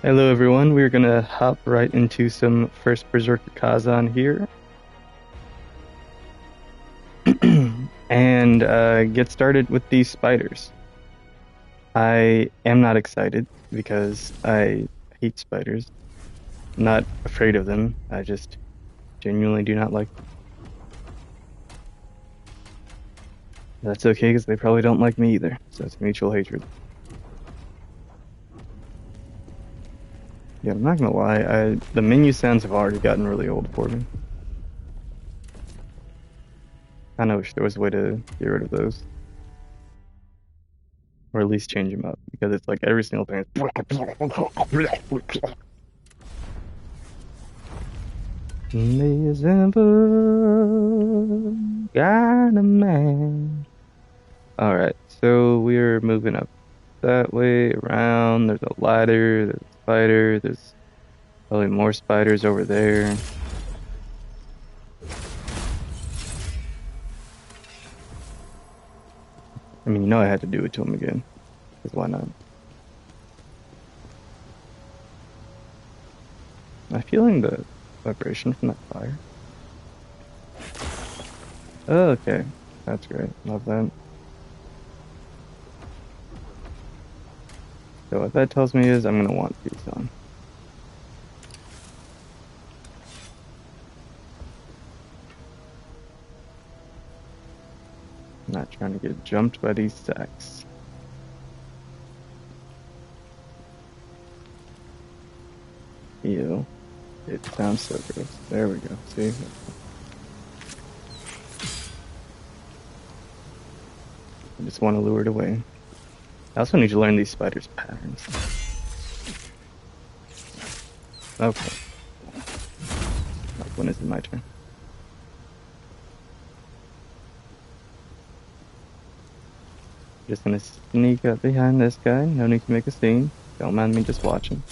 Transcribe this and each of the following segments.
Hello everyone, we're gonna hop right into some first Berserker Khazan here and get started with these spiders. I am not excited because I hate spiders. I'm not afraid of them, I just genuinely do not like them. That's okay because they probably don't like me either, so it's mutual hatred. Yeah, I'm not gonna lie, the menu sounds have already gotten really old for me. Kinda wish there was a way to get rid of those. Or at least change them up because it's like every single thing is December got a man. All right, so we're moving up that way around. There's a ladder, there's a spider, there's probably more spiders over there. I mean, you know I had to do it to him again, because why not? I'm feeling the vibration from that fire. Oh, okay, that's great. Love that. So what that tells me is I'm gonna want these on. I'm not trying to get jumped by these sacks. Ew. It sounds so gross. There we go. See? I just want to lure it away. I also need to learn these spiders' patterns. Okay. Like, when is it my turn? Just gonna sneak up behind this guy. No need to make a scene. Don't mind me just watching.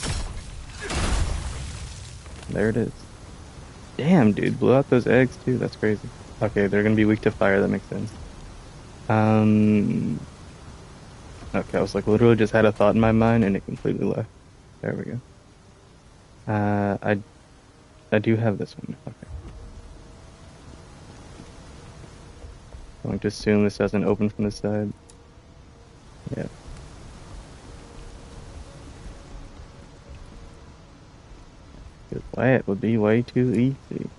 There it is. Damn, dude. Blew out those eggs, too. That's crazy. Okay, they're gonna be weak to fire. That makes sense. Um... Okay, I was like literally just had a thought in my mind and it completely left. There we go. Uh, I I do have this one. Okay. I'm going to assume this doesn't open from the side. Yeah. Because that would be way too easy.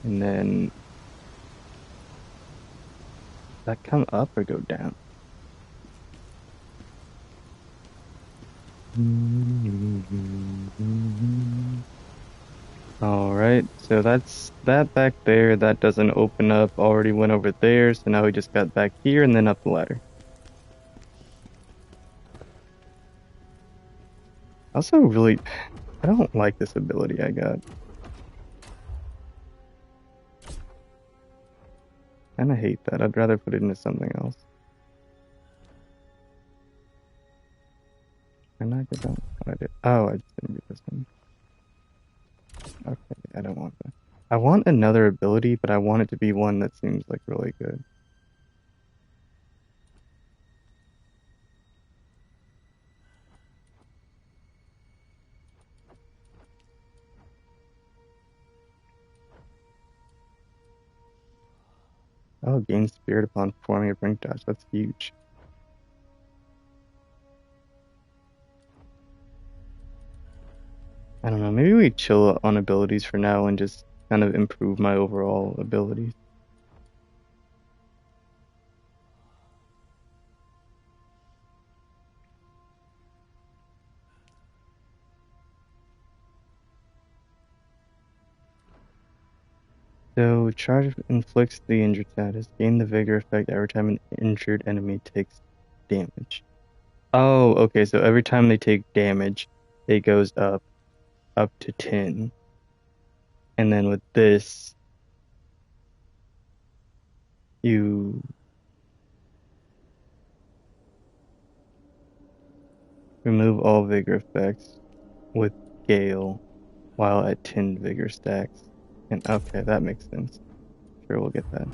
And then, does that come up or go down? Alright, so that's that back there. That doesn't open up. Already went over there, so now we just got back here and then up the ladder. Also, really, I don't like this ability I got. Kinda hate that. I'd rather put it into something else. Can I get that? What I did? Oh, I just didn't get this one. Okay, I don't want that. I want another ability, but I want it to be one that seems like really good. Oh, gain spirit upon performing a brink dodge. That's huge. I don't know. Maybe we chill on abilities for now and just kind of improve my overall abilities. So, charge inflicts the injured status. Gain the vigor effect every time an injured enemy takes damage. Oh, okay. So every time they take damage, it goes up to 10. And then with this, you remove all vigor effects with Gale while at 10 vigor stacks. And okay, that makes sense. Sure, we'll get that.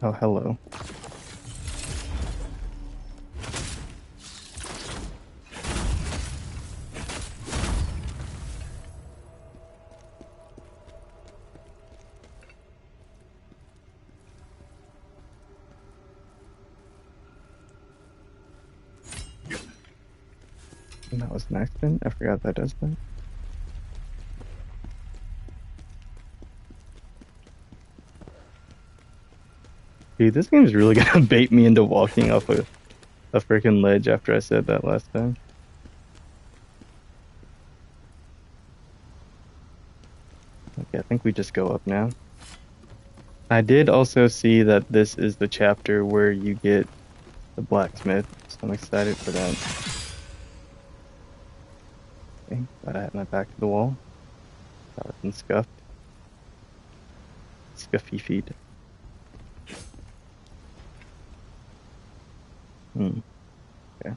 Oh, hello. And that was an accident. I forgot that does that. Dude, this game's really gonna bait me into walking off a freaking ledge after I said that last time. Okay, I think we just go up now. I did also see that this is the chapter where you get the blacksmith, so I'm excited for that. Okay, glad I had my back to the wall. I was in scuffed. Scuffy feet. Hmm. Okay.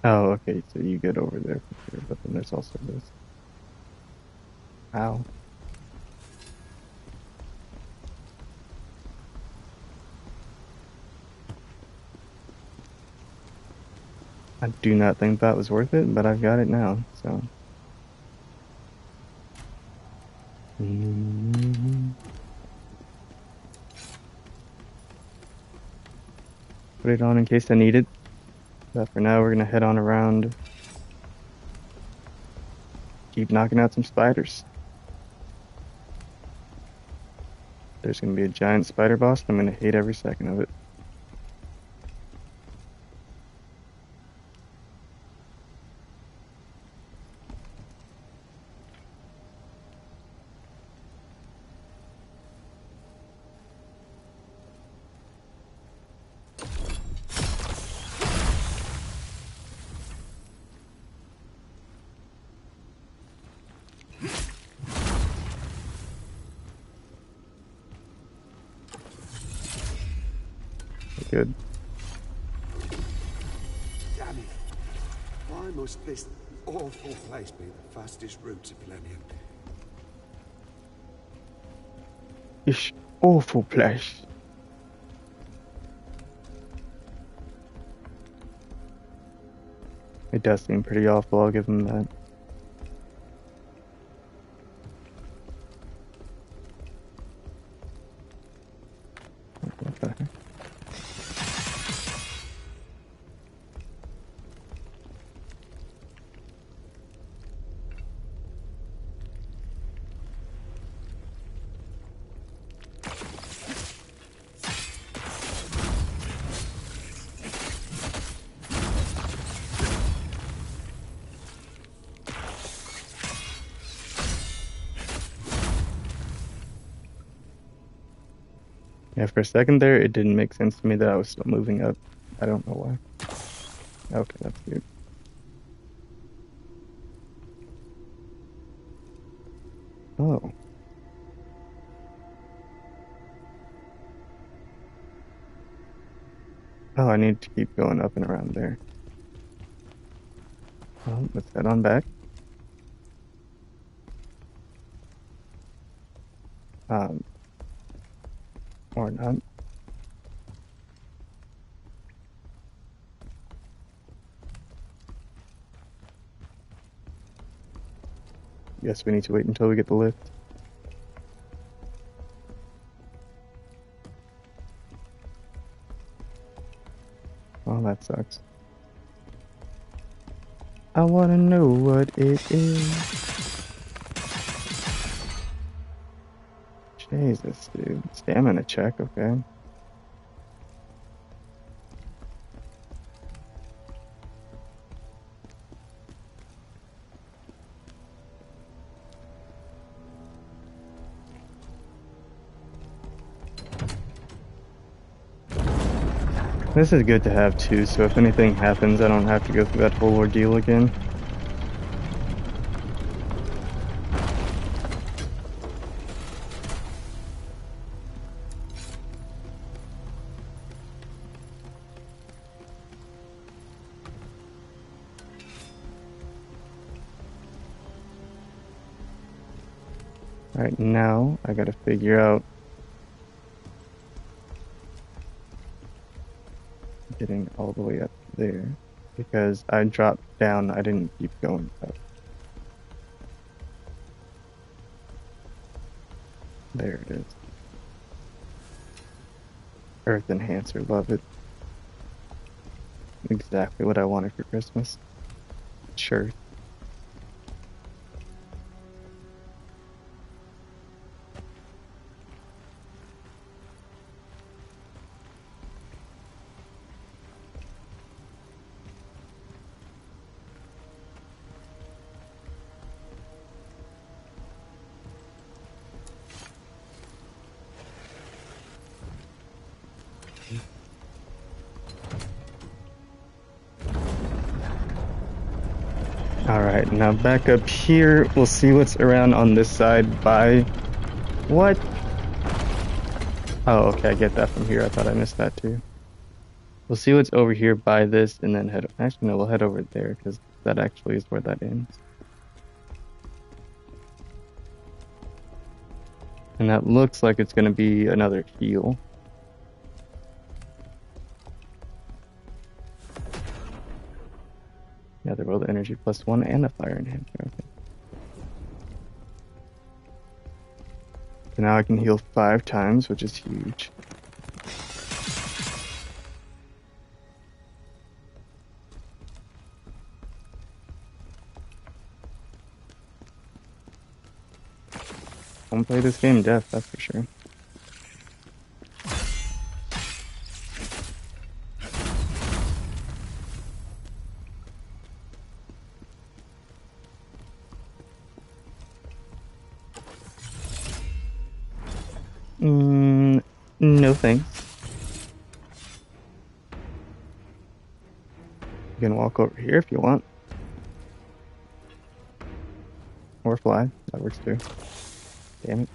Oh, okay, so you get over there for sure, but then there's also this. Ow. I do not think that was worth it, but I've got it now, so. Put it on in case I need it. But for now, we're gonna head on around. Keep knocking out some spiders. There's gonna be a giant spider boss, and I'm gonna hate every second of it. Good. Damn it. Why must this awful place be the fastest route to Plemium? This awful place. It does seem pretty awful, I'll give him that. What the heck? Yeah, for a second there, it didn't make sense to me that I was still moving up. I don't know why. Okay, that's good. Oh. Oh, I need to keep going up and around there. Well, let's head on back. Um, or not. Guess we need to wait until we get the lift. Oh, that sucks. I wanna know what it is. Jesus, dude. Stamina check, okay. This is good to have too, so if anything happens, I don't have to go through that whole ordeal again. Right now, I gotta figure out getting all the way up there because I dropped down. I didn't keep going up. There it is. Earth Enhancer, love it. Exactly what I wanted for Christmas. Sure. All right, now back up here. We'll see what's around on this side by what? Oh, okay, I get that from here. I thought I missed that too. We'll see what's over here by this and then head. Actually, no, we'll head over there because that actually is where that ends. And that looks like it's going to be another heal. Yeah, the world energy +1 and a fire enhancer. Okay. So now I can heal 5 times, which is huge. I won't play this game deaf, that's for sure. No thanks. You can walk over here if you want. Or fly, that works too. Damn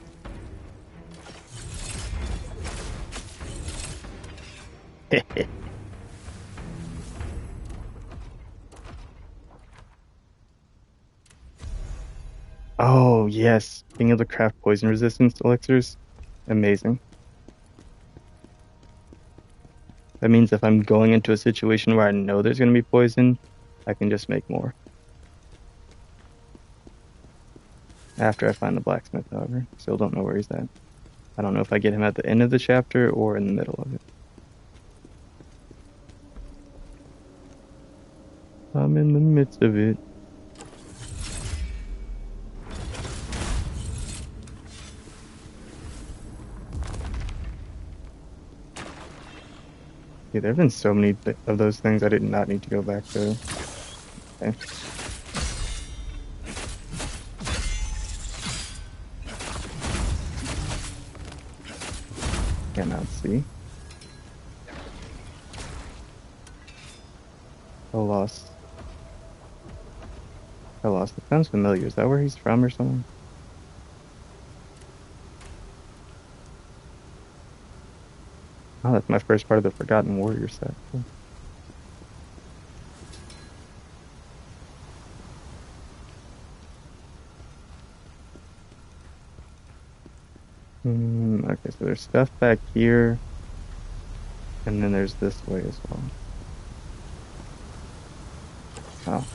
it. Oh, yes. Being able to craft poison resistance elixirs. Amazing. That means if I'm going into a situation where I know there's going to be poison, I can just make more. After I find the blacksmith, however. Still don't know where he's at. I don't know if I get him at the end of the chapter or in the middle of it. I'm in the midst of it. Yeah, there have been so many of those things I did not need to go back to. Okay. Cannot see. I lost. That sounds familiar. Is that where he's from or something? Oh, that's my first part of the Forgotten Warrior set. Cool. Okay, so there's stuff back here, and then there's this way as well. Oh.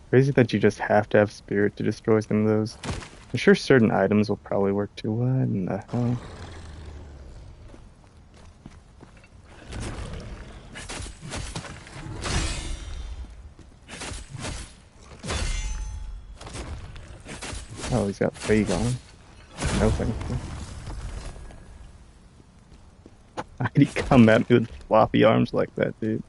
Crazy that you just have to have spirit to destroy some of those. I'm sure certain items will probably work too. What in the hell? Oh, he's got fade on him. No thank you. Why did he come at me with floppy arms like that, dude?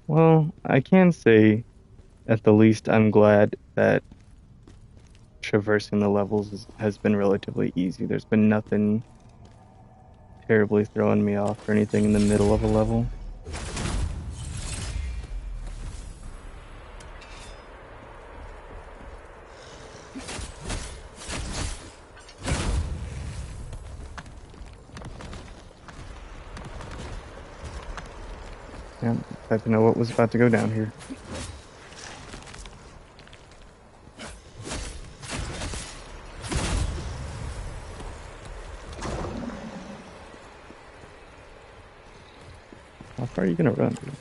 Well, I can say, at the least, I'm glad that traversing the levels has been relatively easy. There's been nothing terribly throwing me off or anything in the middle of a level. Yeah, had to know what was about to go down here. How far are you gonna run, dude?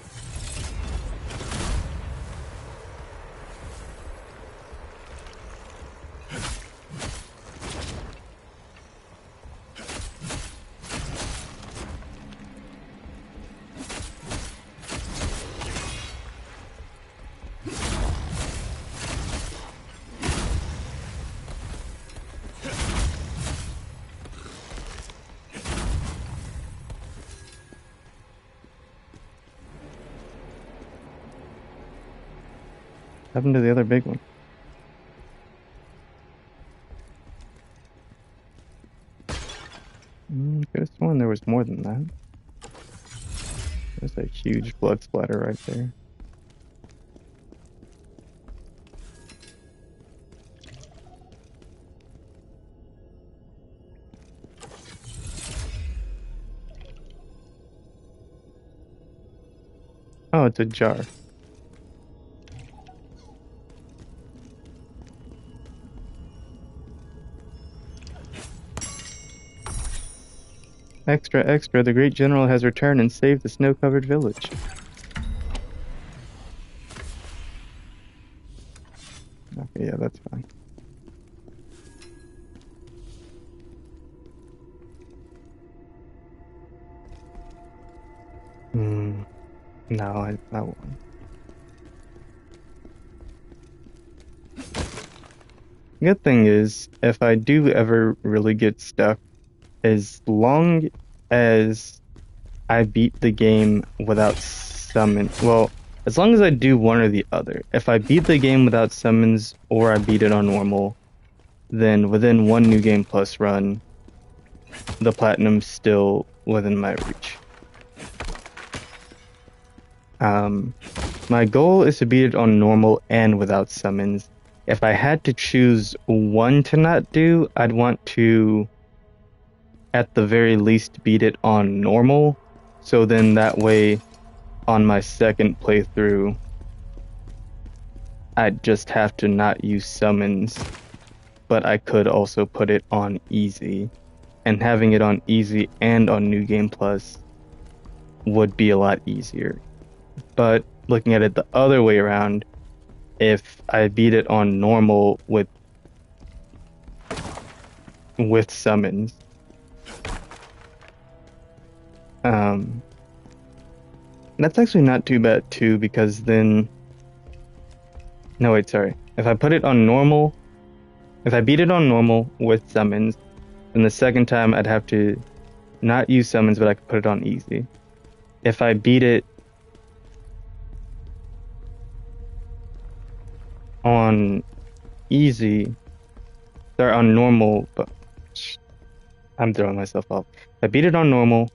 What happened to the other big one? Could have sworn there was more than that. There's a huge blood splatter right there. Oh, it's a jar. Extra, extra, the great general has returned and saved the snow-covered village. Okay, yeah, that's fine. No, I won't. Good thing is, if I do ever really get stuck, as long as I beat the game without summon, well, as long as I do one or the other. If I beat the game without summons or I beat it on normal, then within one New Game Plus run, the platinum's still within my reach. My goal is to beat it on normal and without summons. If I had to choose one to not do, I'd want to, at the very least, beat it on normal. So then that way, on my second playthrough, I'd just have to not use summons, but I could also put it on easy. And having it on easy and on New Game Plus would be a lot easier. But looking at it the other way around, if I beat it on normal with summons, that's actually not too bad too, because then, no wait, sorry. If I put it on normal, if I beat it on normal with summons, then the second time I'd have to not use summons, but I could put it on easy. If I beat it on easy, or on normal, but I'm throwing myself off. If I beat it on normal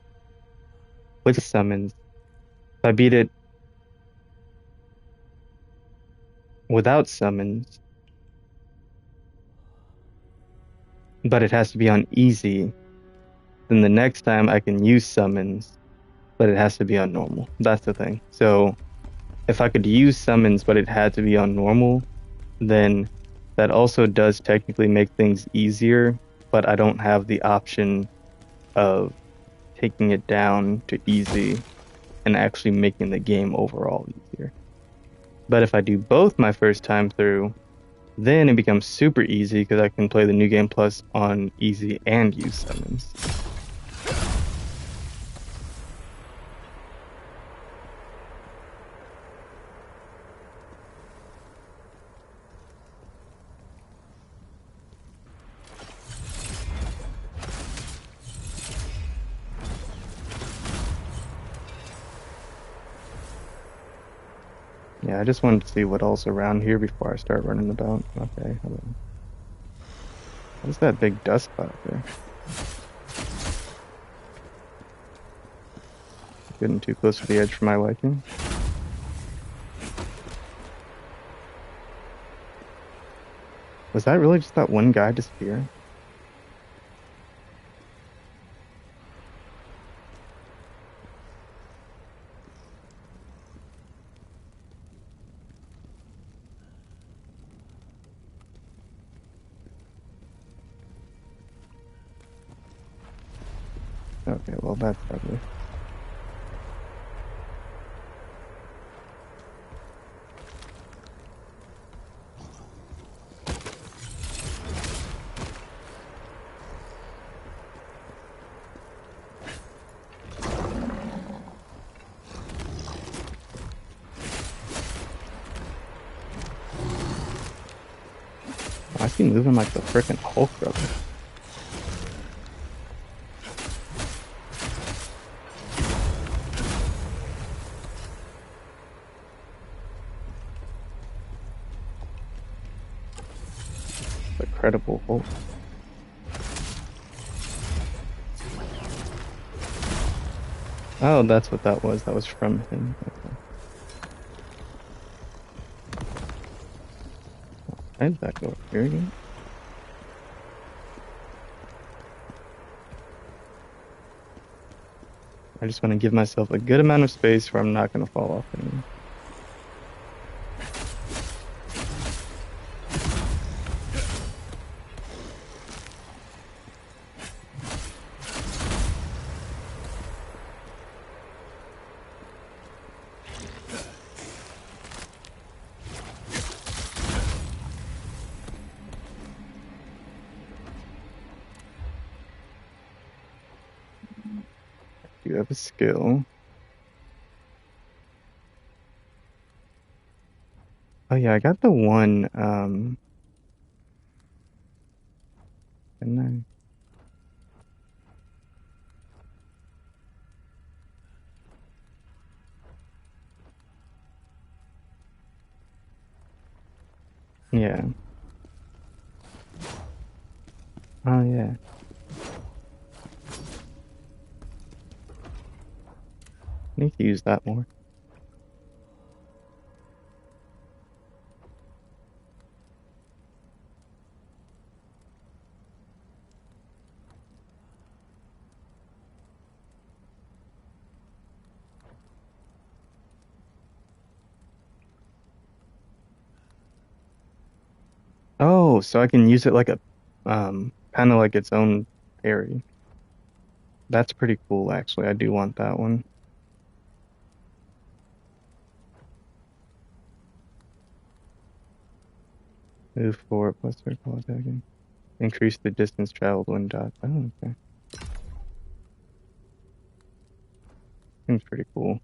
with summons, if I beat it without summons, but it has to be on easy, then the next time I can use summons, but it has to be on normal. That's the thing. So if I could use summons, but it had to be on normal, then that also does technically make things easier, but I don't have the option of taking it down to easy and actually making the game overall easier. But if I do both my first time through, then it becomes super easy because I can play the New Game Plus on easy and use summons. Yeah, I just wanted to see what else around here before I start running about. Okay, hold on. What's that big dust cloud there? Getting too close to the edge for my liking. Was that really just that one guy disappearing? Okay, well that's ugly. Why is he moving like the frickin' Hulk, brother? The Credible Hulk. Oh, that's what that was. That was from him. Okay. Why did that go up here again? I just want to give myself a good amount of space where I'm not going to fall off anymore. You have a skill. Oh yeah, I got the one, didn't I? Yeah. Oh yeah. I need to use that more. Oh, so I can use it like a, kind of like its own parry. That's pretty cool, actually. I do want that one. Move forward plus circle attacking. Increase the distance traveled when dodged. Oh, okay. Seems pretty cool.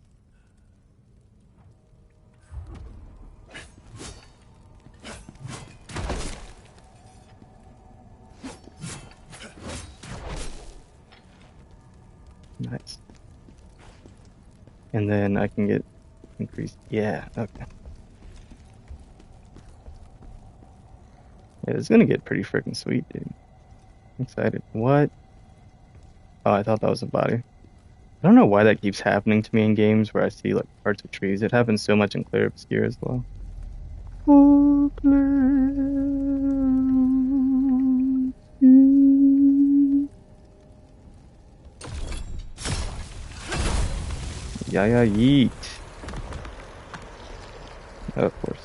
Nice. And then I can get increased. Yeah, okay. Yeah, it's gonna get pretty freaking sweet, dude. I'm excited. What? Oh, I thought that was a body. I don't know why that keeps happening to me in games where I see like parts of trees. It happens so much in Clear Obscure as well. Oh, yeah, yeah, yeet. Oh, of course.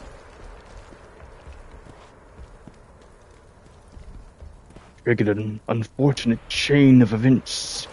Triggered an unfortunate chain of events.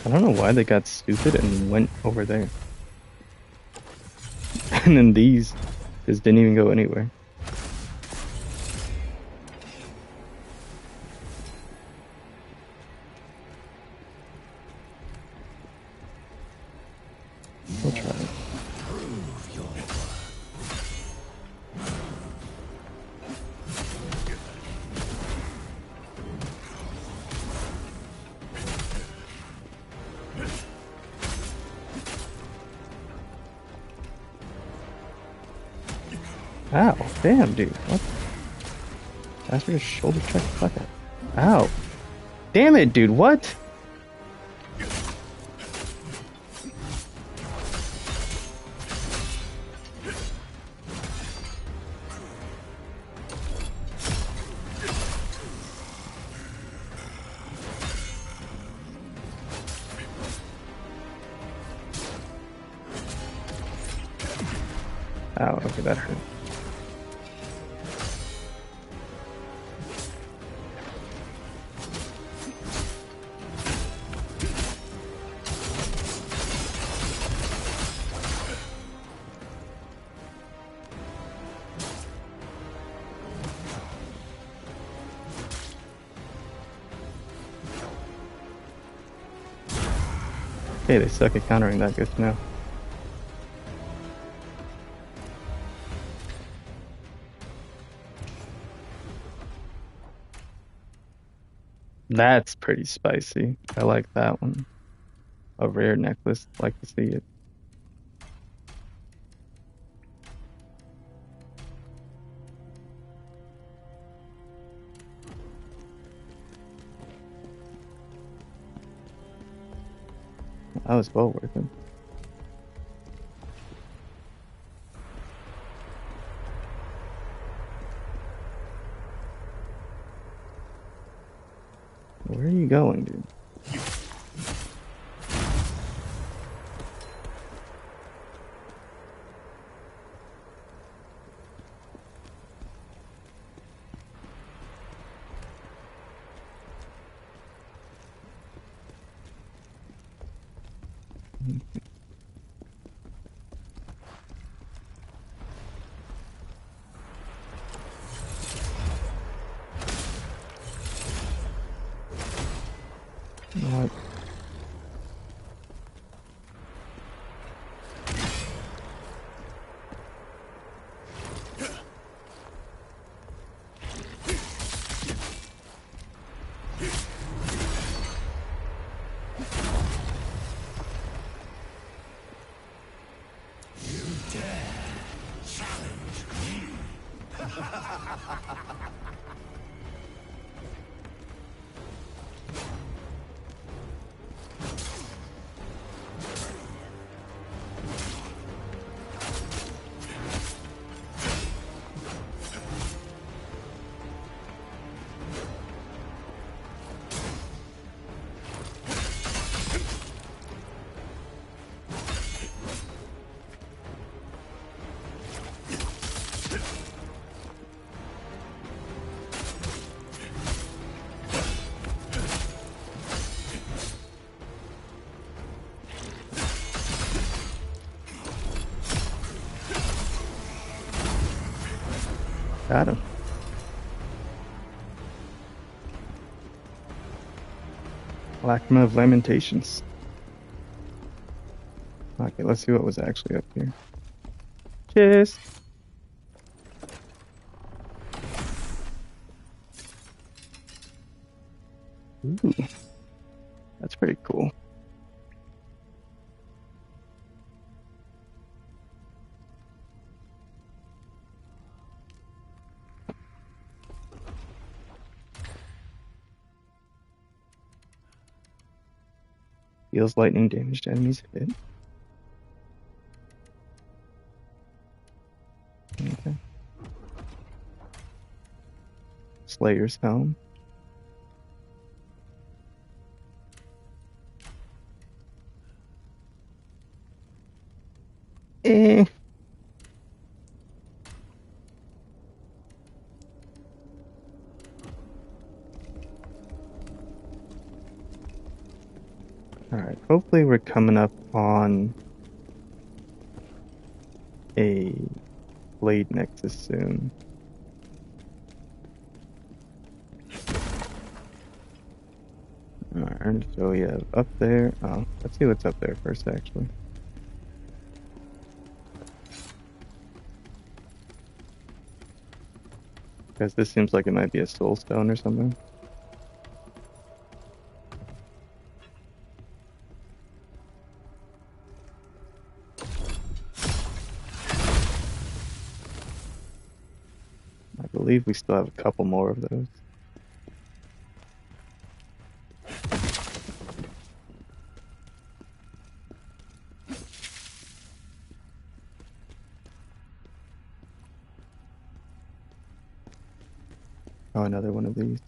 Well, I don't know why they got stupid and went over there. And then these just didn't even go anywhere. We'll try it. Ow, damn, dude. What? Bastard just shoulder check the fuck out. Ow. Damn it, dude. What? Ow, okay, that hurt. Okay, they suck at countering that. Good to know. That's pretty spicy. I like that one. A rare necklace. Like to see it. That was well worth it. Where are you going, dude? What? Got him. Lacrima of Lamentations. Okay, let's see what was actually up here. Cheers. Ooh, that's pretty cool. Deals lightning damage to enemies hit. Okay. Slayer's Helm. Eh. Alright, hopefully we're coming up on a Blade Nexus soon. Alright, so yeah, up there. Oh, let's see what's up there first, actually. Because this seems like it might be a soul stone or something. believe we still have a couple more of those. Oh, another one of these.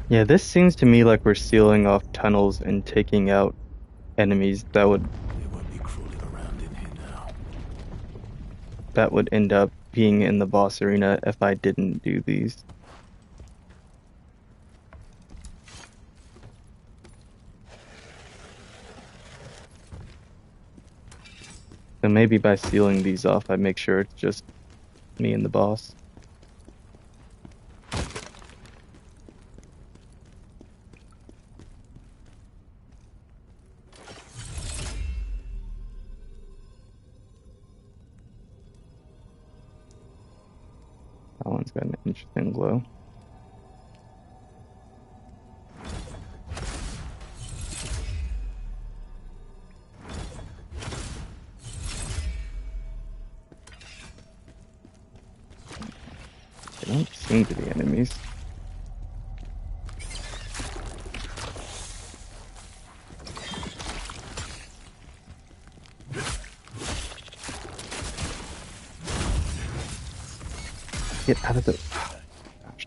Yeah, this seems to me like we're sealing off tunnels and taking out enemies They won't be crawling around in here now. that would end up being in the boss arena if I didn't do these. So maybe by sealing these off, I make sure it's just me and the boss. That one's got an interesting glow. They don't seem to be enemies. Get out of the... Gosh.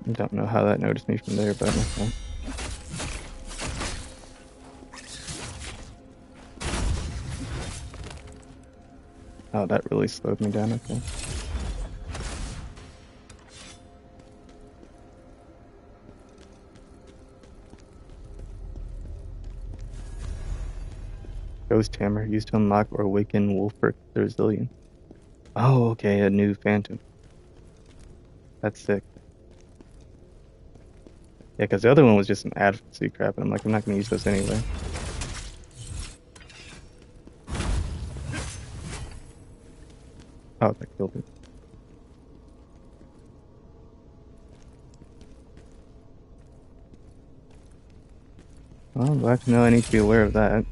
I don't know how that noticed me from there, but okay. Oh, that really slowed me down, okay. Ghost Hammer, used to unlock or awaken Wolfert the Resilient. Oh, okay, a new Phantom. That's sick. Yeah, because the other one was just some advocacy crap, and I'm like, I'm not going to use this anyway. Oh, that killed it. Well, I'm glad to know I need to be aware of that.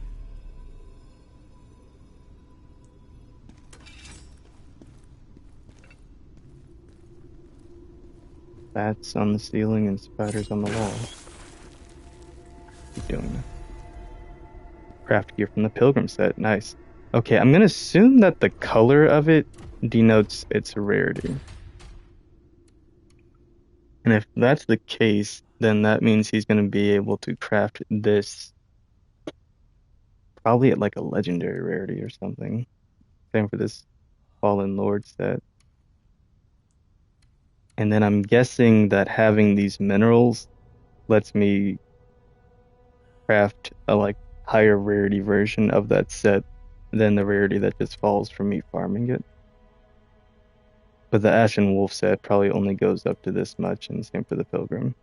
Bats on the ceiling and spiders on the wall. Keep doing that. Craft gear from the Pilgrim set. Nice. Okay, I'm going to assume that the color of it denotes its rarity. And if that's the case, then that means he's going to be able to craft this probably at like a legendary rarity or something. Same for this Fallen Lord set. And then I'm guessing that having these minerals lets me craft a like higher rarity version of that set than the rarity that just falls from me farming it. But the Ashen Wolf set probably only goes up to this much, and same for the Pilgrim,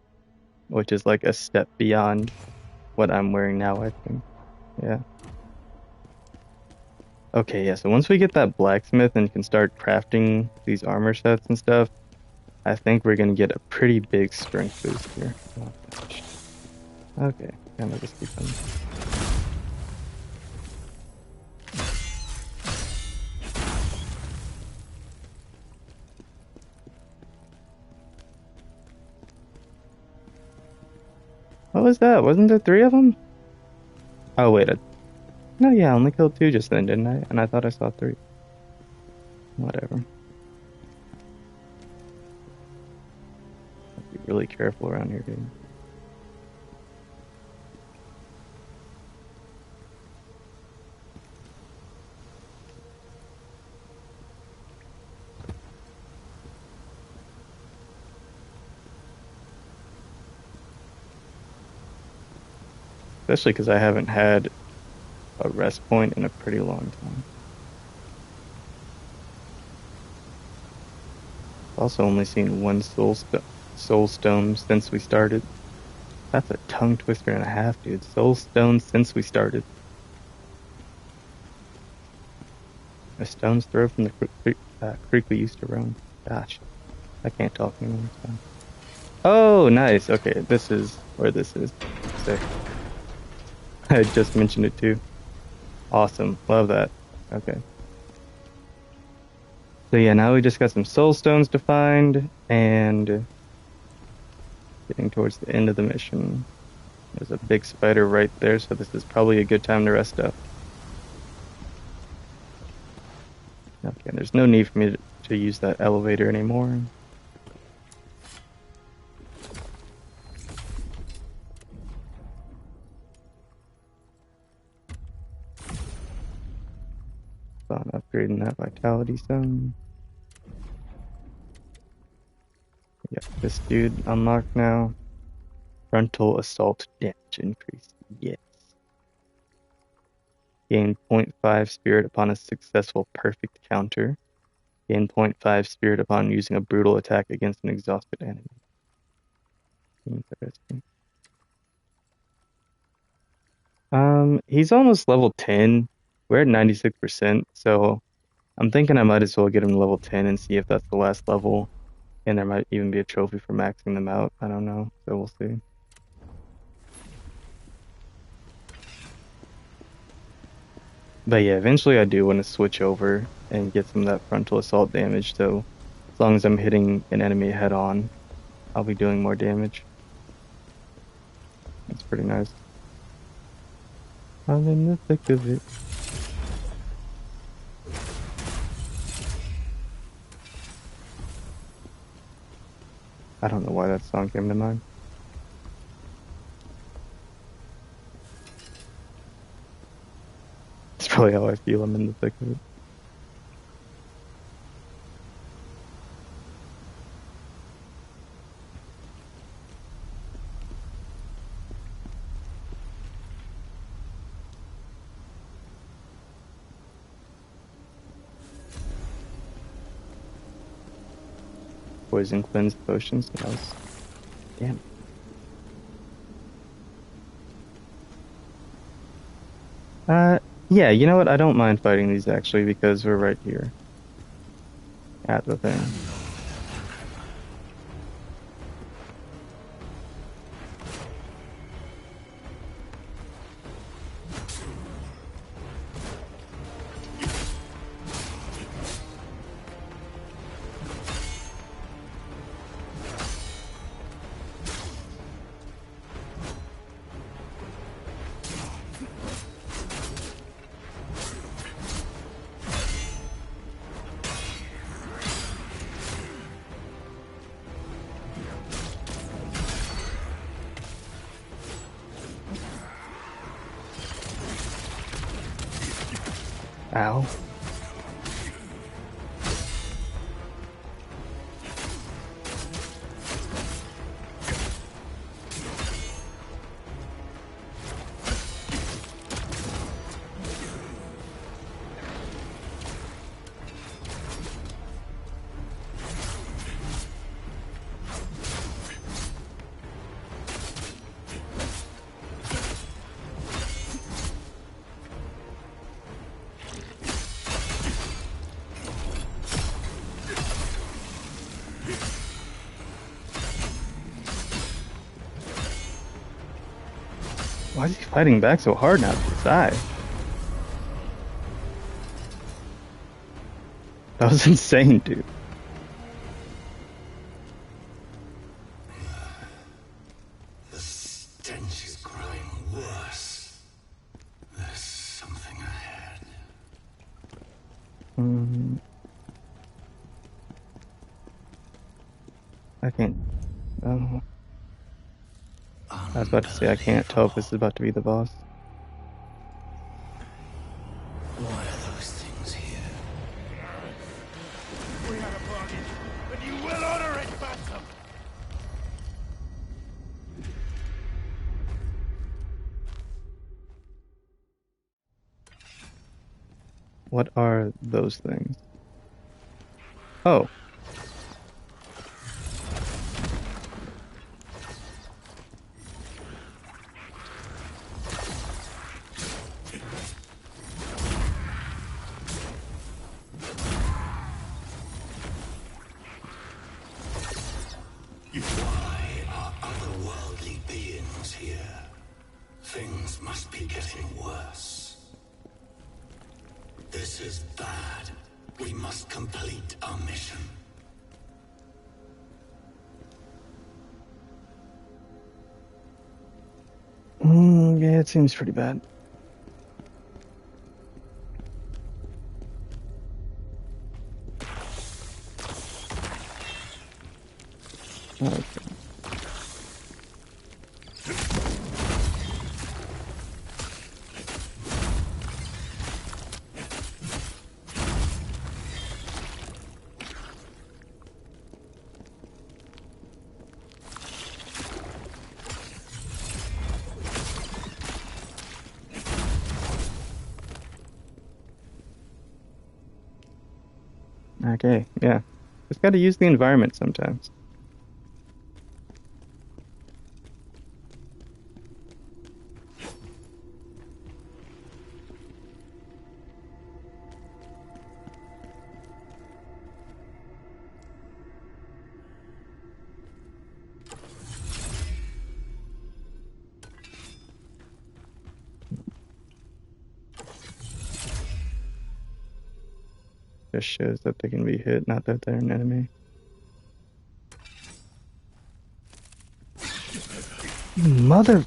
which is like a step beyond what I'm wearing now, I think. Yeah. Okay, yeah, so once we get that blacksmith and can start crafting these armor sets and stuff, I think we're gonna get a pretty big strength boost here. Oh, gosh. Okay, kind of just keep them. What was that? Wasn't there 3 of them? Oh, wait. No, yeah, I only killed 2 just then, didn't I? And I thought I saw 3. Whatever. Be really careful around here, dude. especially because I haven't had a rest point in a pretty long time. Also only seen one soul stone since we started. That's a tongue twister and a half, dude. Soul stone since we started. A stone's throw from the creek we used to roam. Gosh, I can't talk anymore. It's fine. Oh, nice. Okay, this is where this is. Sick. I just mentioned it too. Awesome. Love that. Okay. So yeah, now we just got some soul stones to find and getting towards the end of the mission. There's a big spider right there, so this is probably a good time to rest up. Okay, there's no need for me to use that elevator anymore. So I'm upgrading that vitality zone. Yeah, this dude unlocked now. Frontal assault damage increase. Yes. Gain 0.5 spirit upon a successful perfect counter. Gain 0.5 spirit upon using a brutal attack against an exhausted enemy. Interesting. He's almost level 10. We're at 96%, so I'm thinking I might as well get him to level 10 and see if that's the last level. And there might even be a trophy for maxing them out. I don't know, so we'll see. But yeah, eventually I do want to switch over and get some of that frontal assault damage, so as long as I'm hitting an enemy head on, I'll be doing more damage. That's pretty nice. I'm in the thick of it. I don't know why that song came to mind. It's probably how I feel. I'm in the thick of it. Poison cleanse potions. Nice. Damn. Yeah, you know what? I don't mind fighting these actually because we're right here at the thing. Ow. Why is he fighting back so hard now? His eye. That was insane, dude. The stench is growing worse. There's something ahead. I can't. Oh. I was about to say I can't tell if this is about to be the boss. Why are those things here? We had a bargain, and you will honor it, Phantom! What are those things? Oh. Why are otherworldly beings here? Things must be getting worse. This is bad. We must complete our mission. Yeah, it seems pretty bad. Okay. Okay, yeah. Just gotta use the environment sometimes. Just shows that they can be hit, not that they're an enemy. You mother...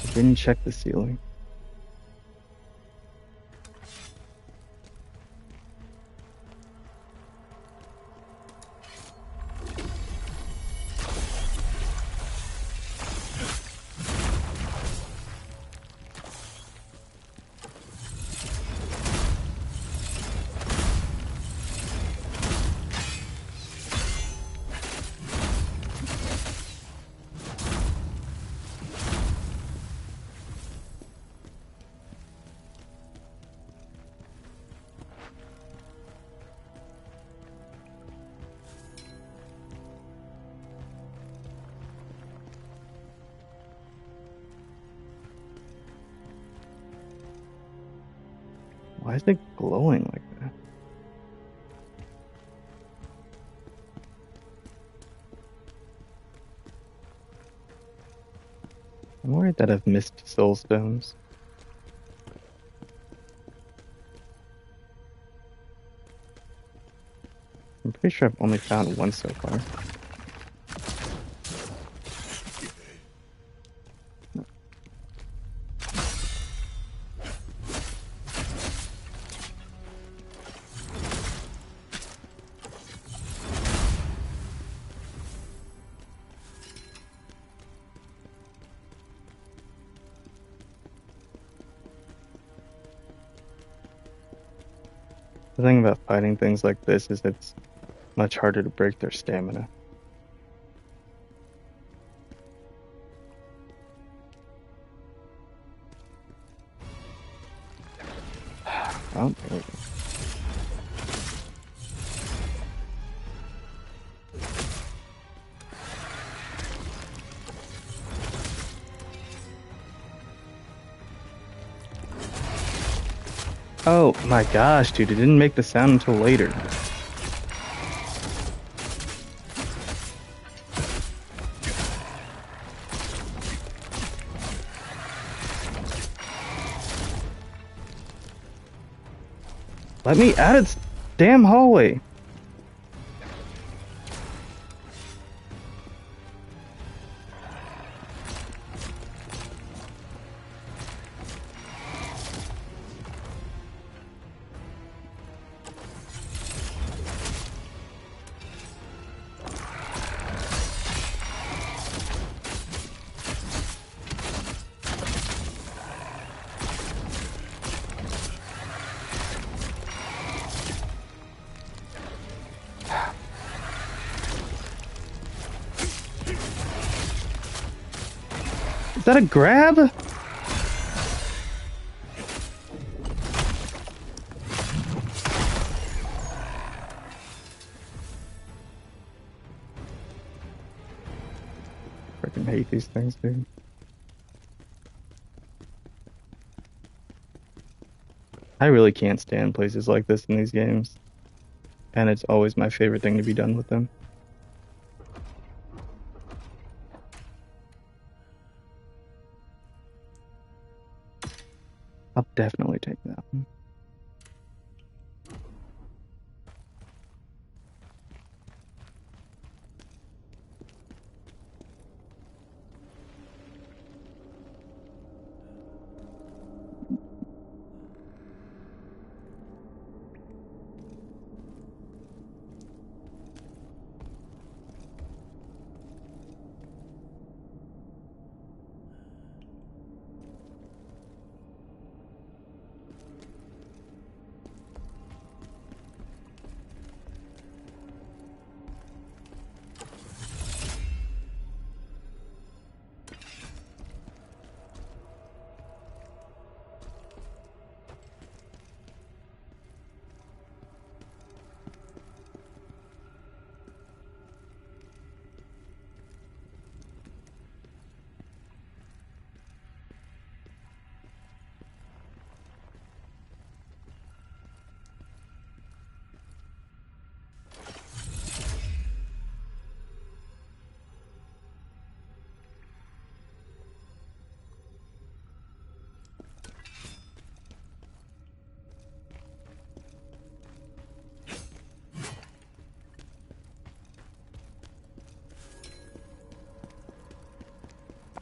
I didn't check the ceiling. Why is it glowing like that? I'm worried that I've missed soul stones. I'm pretty sure I've only found one so far. The thing about fighting things like this is it's much harder to break their stamina. Oh, there we go. Oh my gosh, dude, it didn't make the sound until later. Let me out of this damn hallway. that a grab? Freaking hate these things, dude. I really can't stand places like this in these games. And it's always my favorite thing to be done with them. I'll definitely take that one.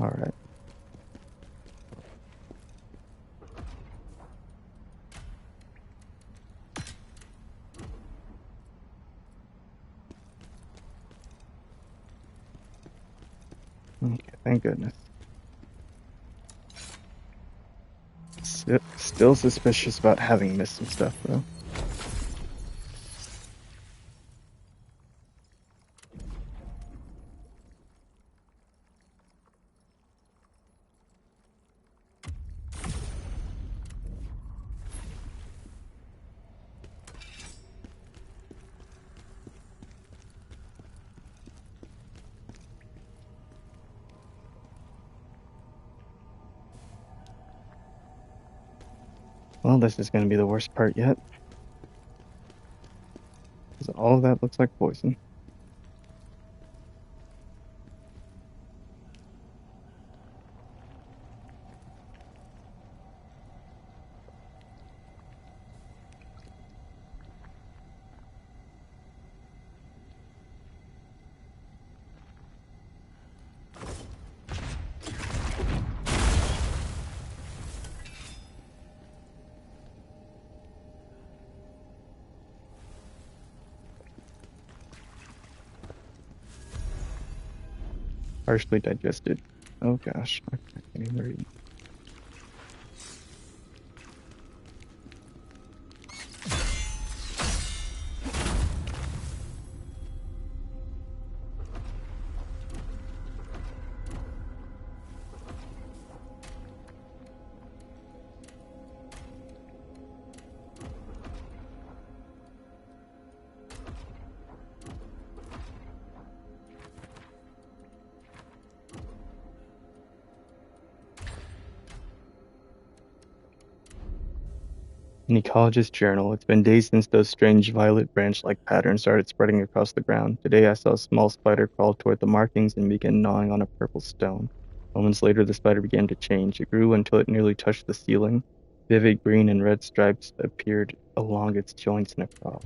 All right. Okay, thank goodness. Still suspicious about having missed some stuff, though. Well, this is going to be the worst part yet. Because all of that looks like poison. Partially digested. Oh gosh, I can't even read. An ecologist journal. It's been days since those strange violet branch-like patterns started spreading across the ground. Today I saw a small spider crawl toward the markings and begin gnawing on a purple stone. Moments later, the spider began to change. It grew until it nearly touched the ceiling. Vivid green and red stripes appeared along its joints and across.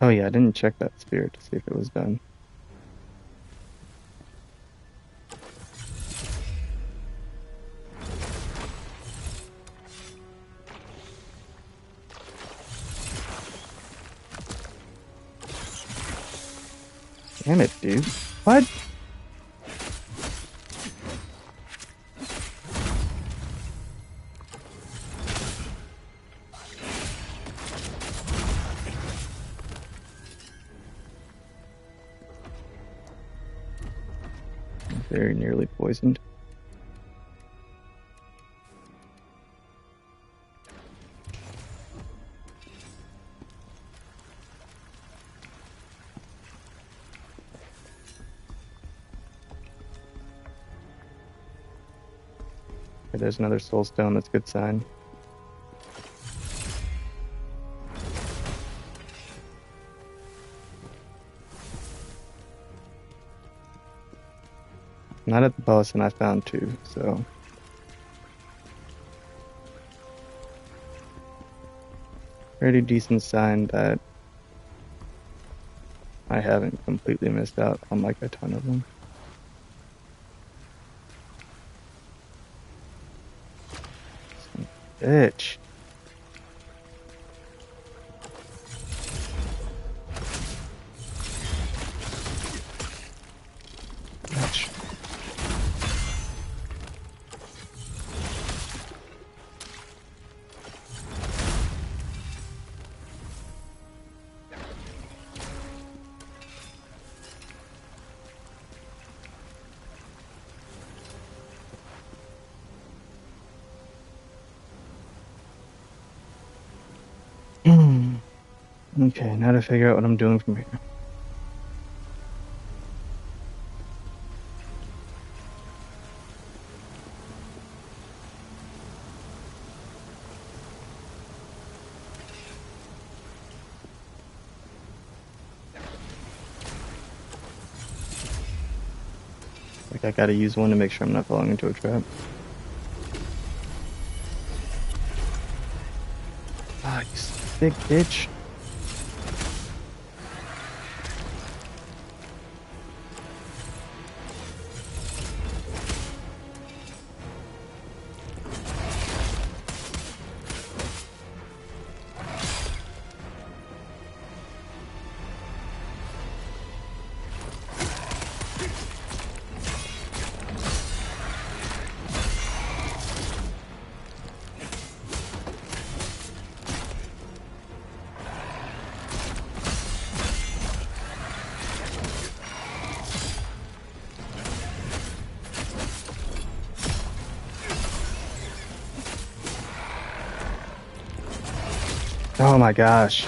Oh yeah, I didn't check that sphere to see if it was done. Damn it, dude. What? Very nearly poisoned. Okay, there's another soul stone. That's a good sign. Not at the boss, and I found two, so. Pretty decent sign that I haven't completely missed out on like a ton of them. Son of a bitch. Ouch. Okay, now to figure out what I'm doing from here. Like, I gotta use one to make sure I'm not falling into a trap. Ah, you sick bitch. Oh my gosh.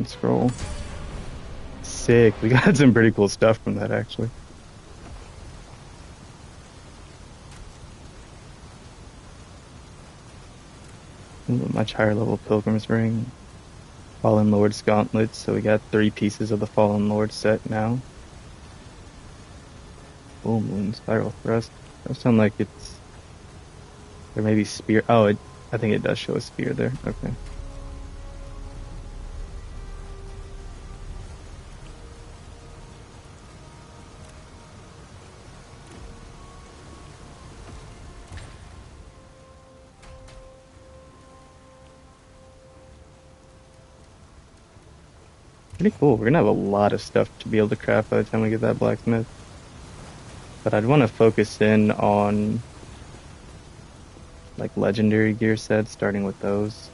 Scroll. Sick. We got some pretty cool stuff from that, actually. A much higher level Pilgrim's Ring. Fallen Lord's Gauntlets. So we got 3 pieces of the Fallen Lord set now. Full Moon Spiral Thrust. That sound like it's... There may be spear... Oh, I think it does show a spear there. Okay. Pretty cool. We're gonna have a lot of stuff to be able to craft by the time we get that blacksmith. But I'd want to focus in on like legendary gear sets, starting with those.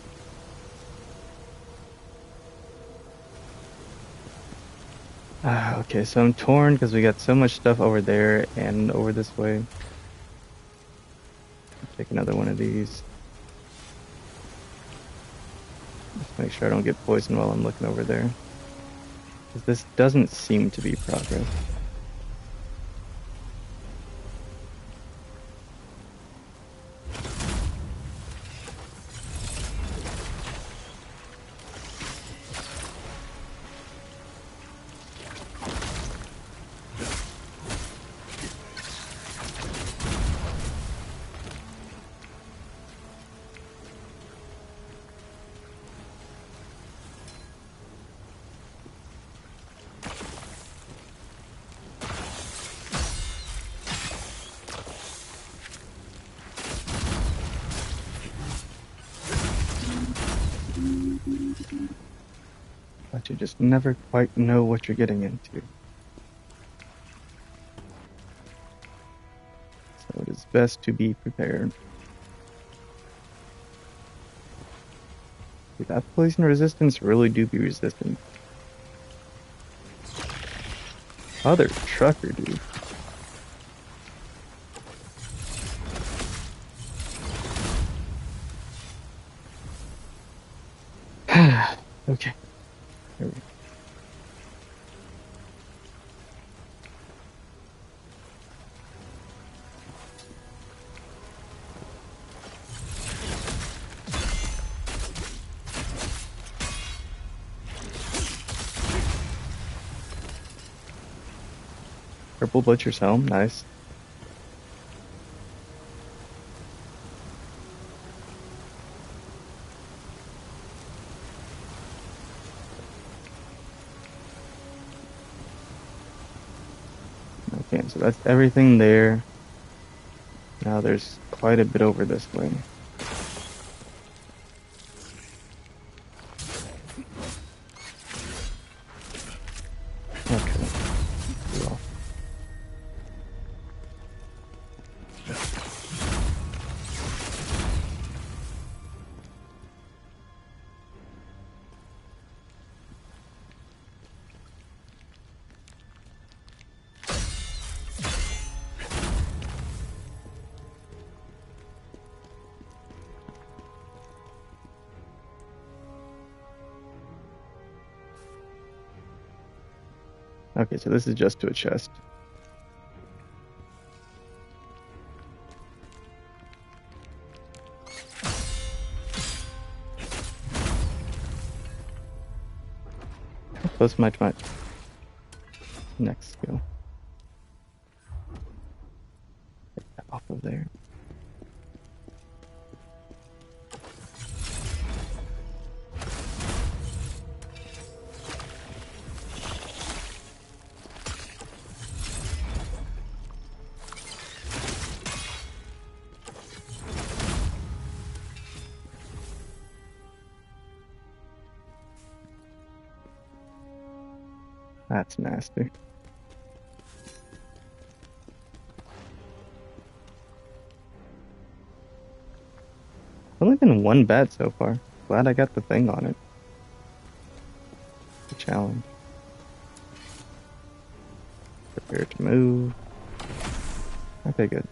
Okay, so I'm torn because we got so much stuff over there and over this way. Take another one of these. Just make sure I don't get poisoned while I'm looking over there. Because this doesn't seem to be progress. But you just never quite know what you're getting into. So it is best to be prepared. Dude, that poison resistance really do be resistant. Other trucker, dude. Okay. There we go. Purple Butcher's Helm, nice. Okay, so that's everything there. Now there's quite a bit over this way. Okay. Well. Okay, so this is just to a chest. How close am I to my next skill? Get that off of there. That's nasty. Only been one bad so far. Glad I got the thing on it. The challenge. Prepare to move. Okay, good.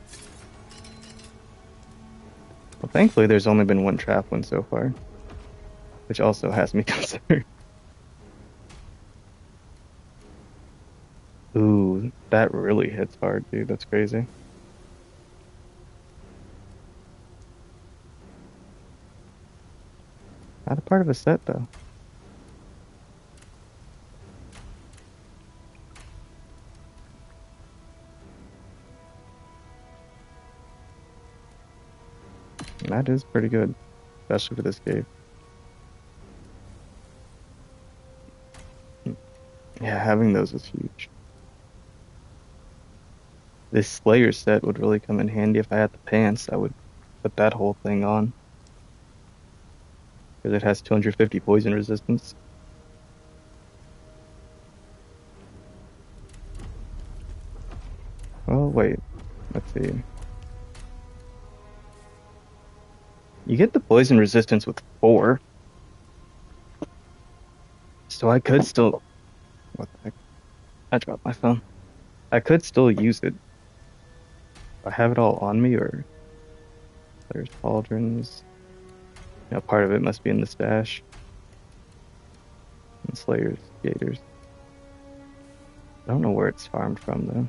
Well, thankfully there's only been one trap one so far, which also has me concerned. Ooh, that really hits hard, dude. That's crazy. Not a part of a set, though. And that is pretty good, especially for this cave. Yeah, having those is huge. This Slayer set would really come in handy if I had the pants. I would put that whole thing on. Because it has 250 poison resistance. Well, wait. Let's see. You get the poison resistance with 4. So I could still... What the heck? I dropped my phone. I could still use it. I have it all on me, or... There's pauldrons. You know, part of it must be in the stash. And Slayers, Gators. I don't know where it's farmed from, though.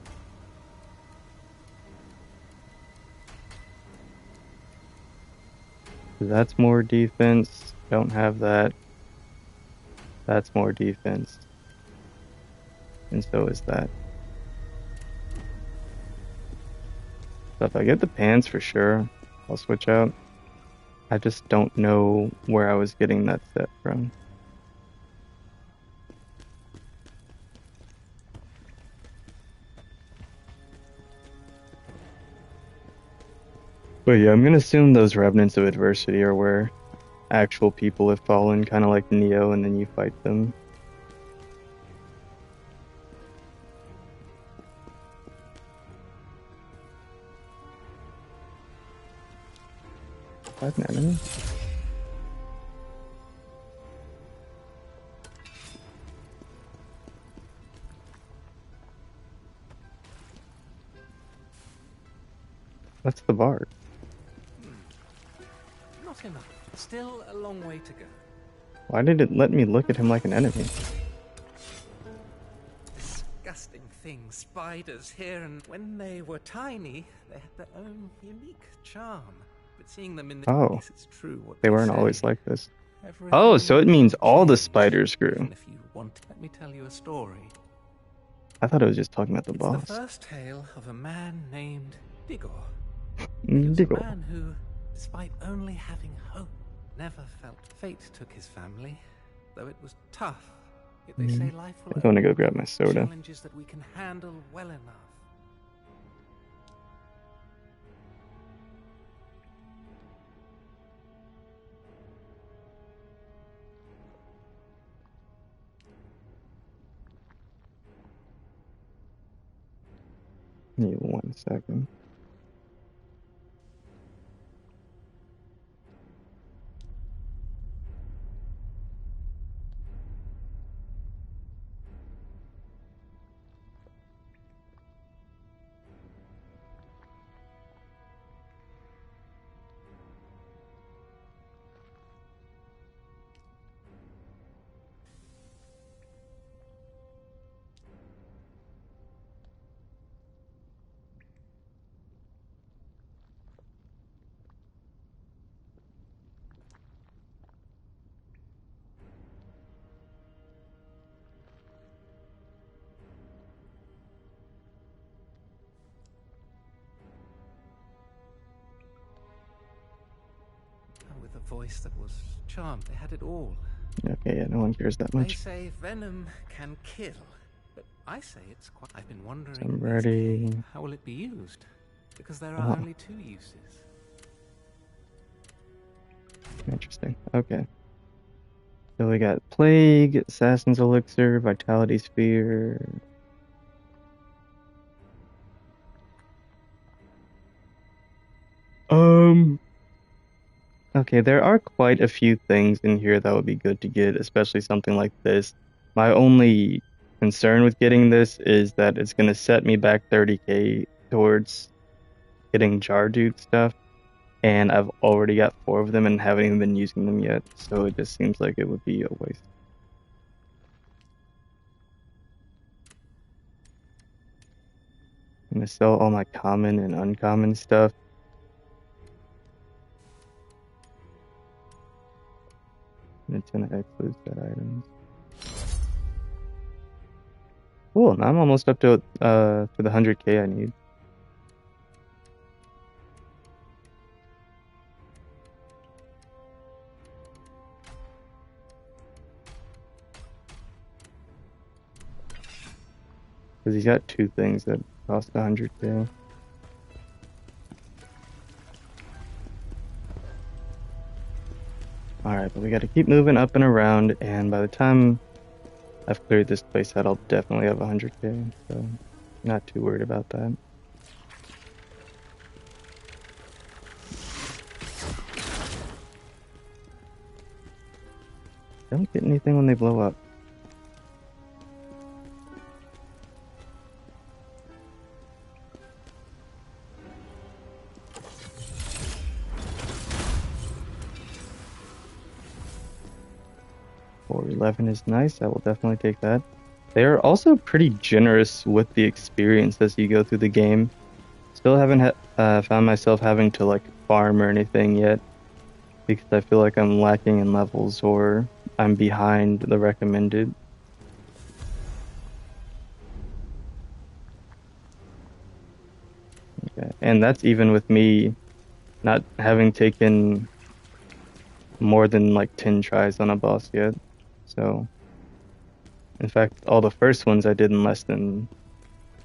That's more defense. Don't have that. That's more defense. And so is that. So if I get the pants for sure, I'll switch out. I just don't know where I was getting that set from. But yeah, I'm gonna assume those Revenants of Adversity are where actual people have fallen, kind of like Neo, and then you fight them. Fight an enemy? That's the bard. Not enough. Still a long way to go. Why did it let me look at him like an enemy? Disgusting things, spiders here, and when they were tiny, they had their own unique charm. But seeing them in this place, it's true what they weren't say. always like this. Everything Oh, so it means all the spiders grew. If you want, let me tell you a story. I thought it was just talking about the boss. It's the first tale of a man named Digor. Digor. A man who, despite only having hope, never felt. Fate took his family, though it was tough. Yet they say life will I'm going to go grab my soda. Challenges that we can handle well enough. Give me 1 second. With a voice that was charmed, they had it all. Okay, yeah, no one cares that much. They say venom can kill, but I say it's quite. I've been wondering. So I'm ready. How will it be used? Because there are only 2 uses. Interesting. Okay. So we got Plague, Assassin's Elixir, Vitality Sphere. Okay, there are quite a few things in here that would be good to get, especially something like this. My only concern with getting this is that it's going to set me back 30k towards getting Jardude stuff, and I've already got 4 of them and haven't even been using them yet, so it just seems like it would be a waste. I'm going to sell all my common and uncommon stuff. And it's going to exclude set items. Cool, now I'm almost up to the 100k I need. Because he's got 2 things that cost 100k. Alright, but we gotta keep moving up and around, and by the time I've cleared this place out, I'll definitely have 100k, so not too worried about that. Don't get anything when they blow up. .411 is nice. I will definitely take that. They are also pretty generous with the experience as you go through the game. Still haven't found myself having to like farm or anything yet, because I feel like I'm lacking in levels or I'm behind the recommended. Okay. And that's even with me not having taken more than like 10 tries on a boss yet. So, in fact, all the first ones I did in less than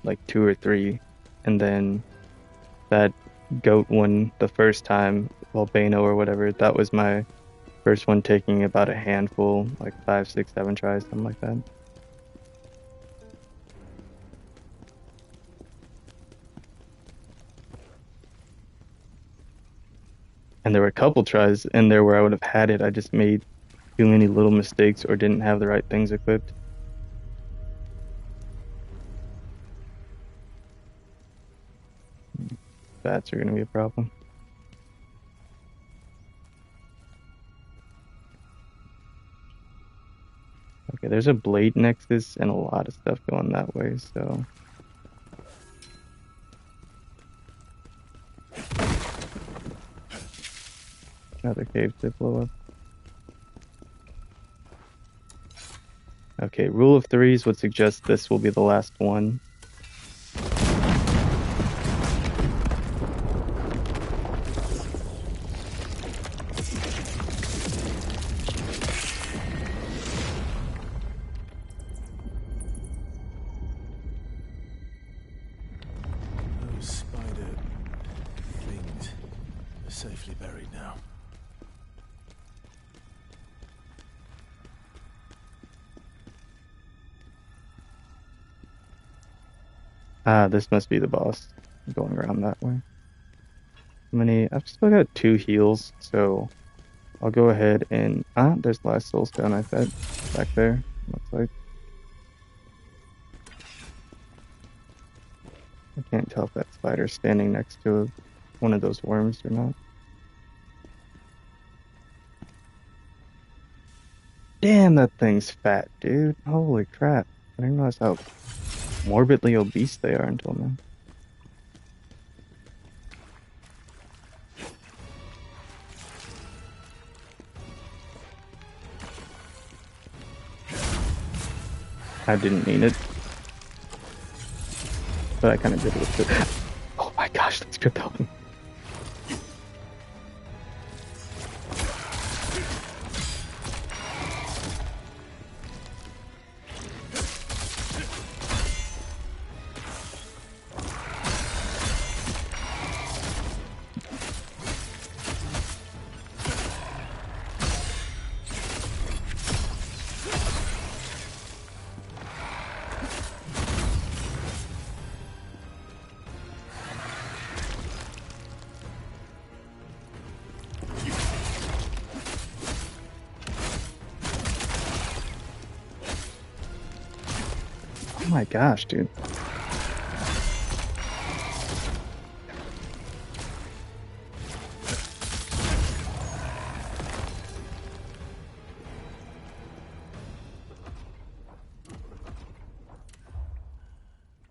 like 2 or 3, and then that goat one the first time, Volcano or whatever, that was my First one taking about a handful, like 5, 6, 7 tries, something like that. And there were a couple tries in there where I would have had it. I just made too many little mistakes or didn't have the right things equipped. Bats are going to be a problem. Okay, there's a blade nexus and a lot of stuff going that way, so... Another cave to blow up. Okay, rule of threes would suggest this will be the last one. Those spider things are safely buried now. Ah, this must be the boss. I'm going around that way. I've still got 2 heals, so I'll go ahead and there's the last soul stone, I bet. Back there, looks like. I can't tell if that spider's standing next to one of those worms or not. Damn, that thing's fat, dude. Holy crap. I didn't realize how morbidly obese they are until now. I didn't mean it. But I kind of did with it. Oh my gosh, that's good helping. Oh my gosh, dude.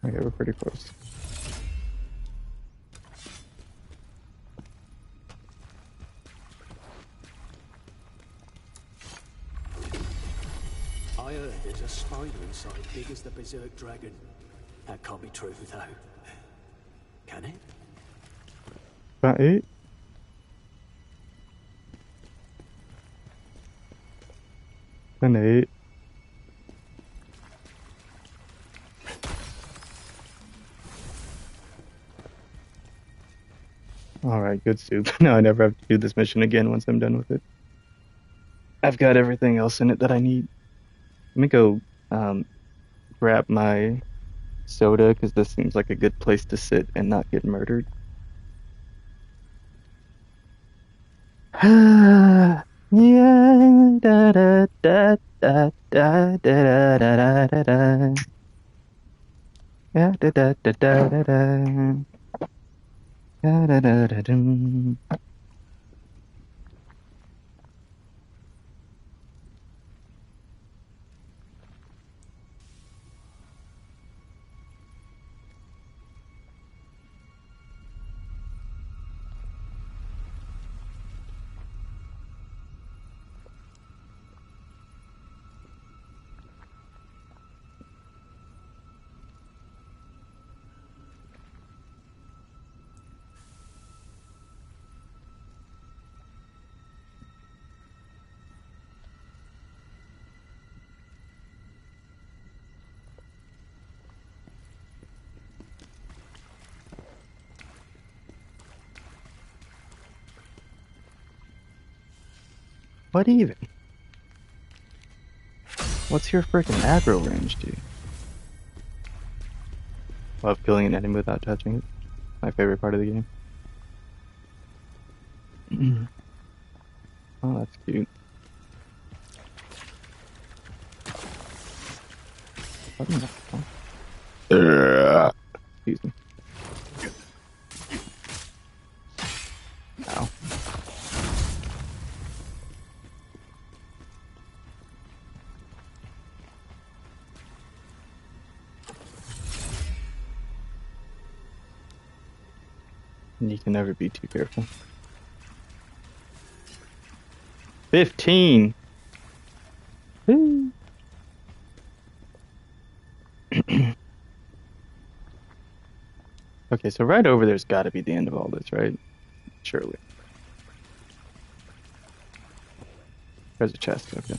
Okay, we're pretty close. I heard there's a spider inside big as the Berserker dragon. That can't be true, though. Can it? About 8? An 8. Alright, good soup. Now I never have to do this mission again once I'm done with it. I've got everything else in it that I need. Let me go grab my soda, because this seems like a good place to sit and not get murdered. Yeah, da da da da da da da da da da. Yeah, da da da da da da. Da da da da dum. What even? What's your freaking aggro range, dude? Love killing an enemy without touching it. My favorite part of the game. Oh, that's cute. Excuse me. Ow. You can never be too careful. 15! Okay, so right over there's got to be the end of all this, right? Surely. There's a chest, okay.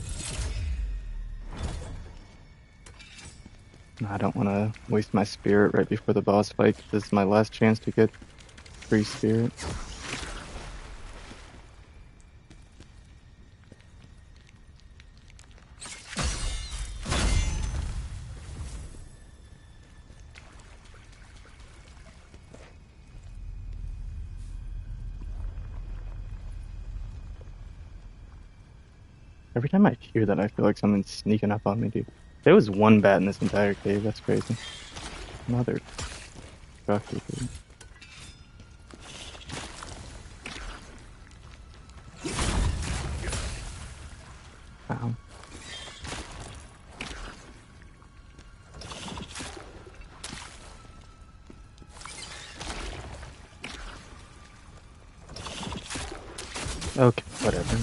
I don't want to waste my spirit right before the boss fight. This is my last chance to get free spirit. Every time I hear that, I feel like someone's sneaking up on me, dude. There was one bat in this entire cave. That's crazy. Mother trucker, dude. Wow. Okay, whatever.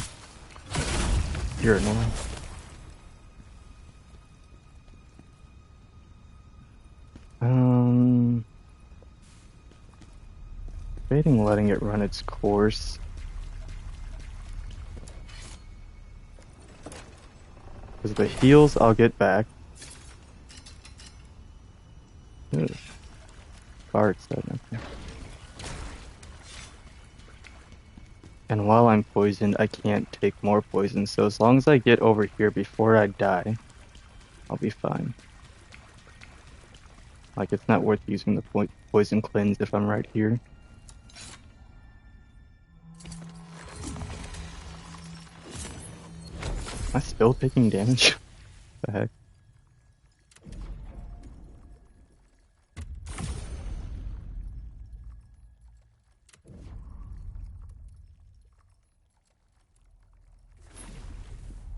You're annoying. Debating letting it run its course. Because the heals I'll get back. Ugh. Bard said, okay. And while I'm poisoned, I can't take more poison. So as long as I get over here before I die, I'll be fine. Like, it's not worth using the poison cleanse if I'm right here. Am I still taking damage? What the heck?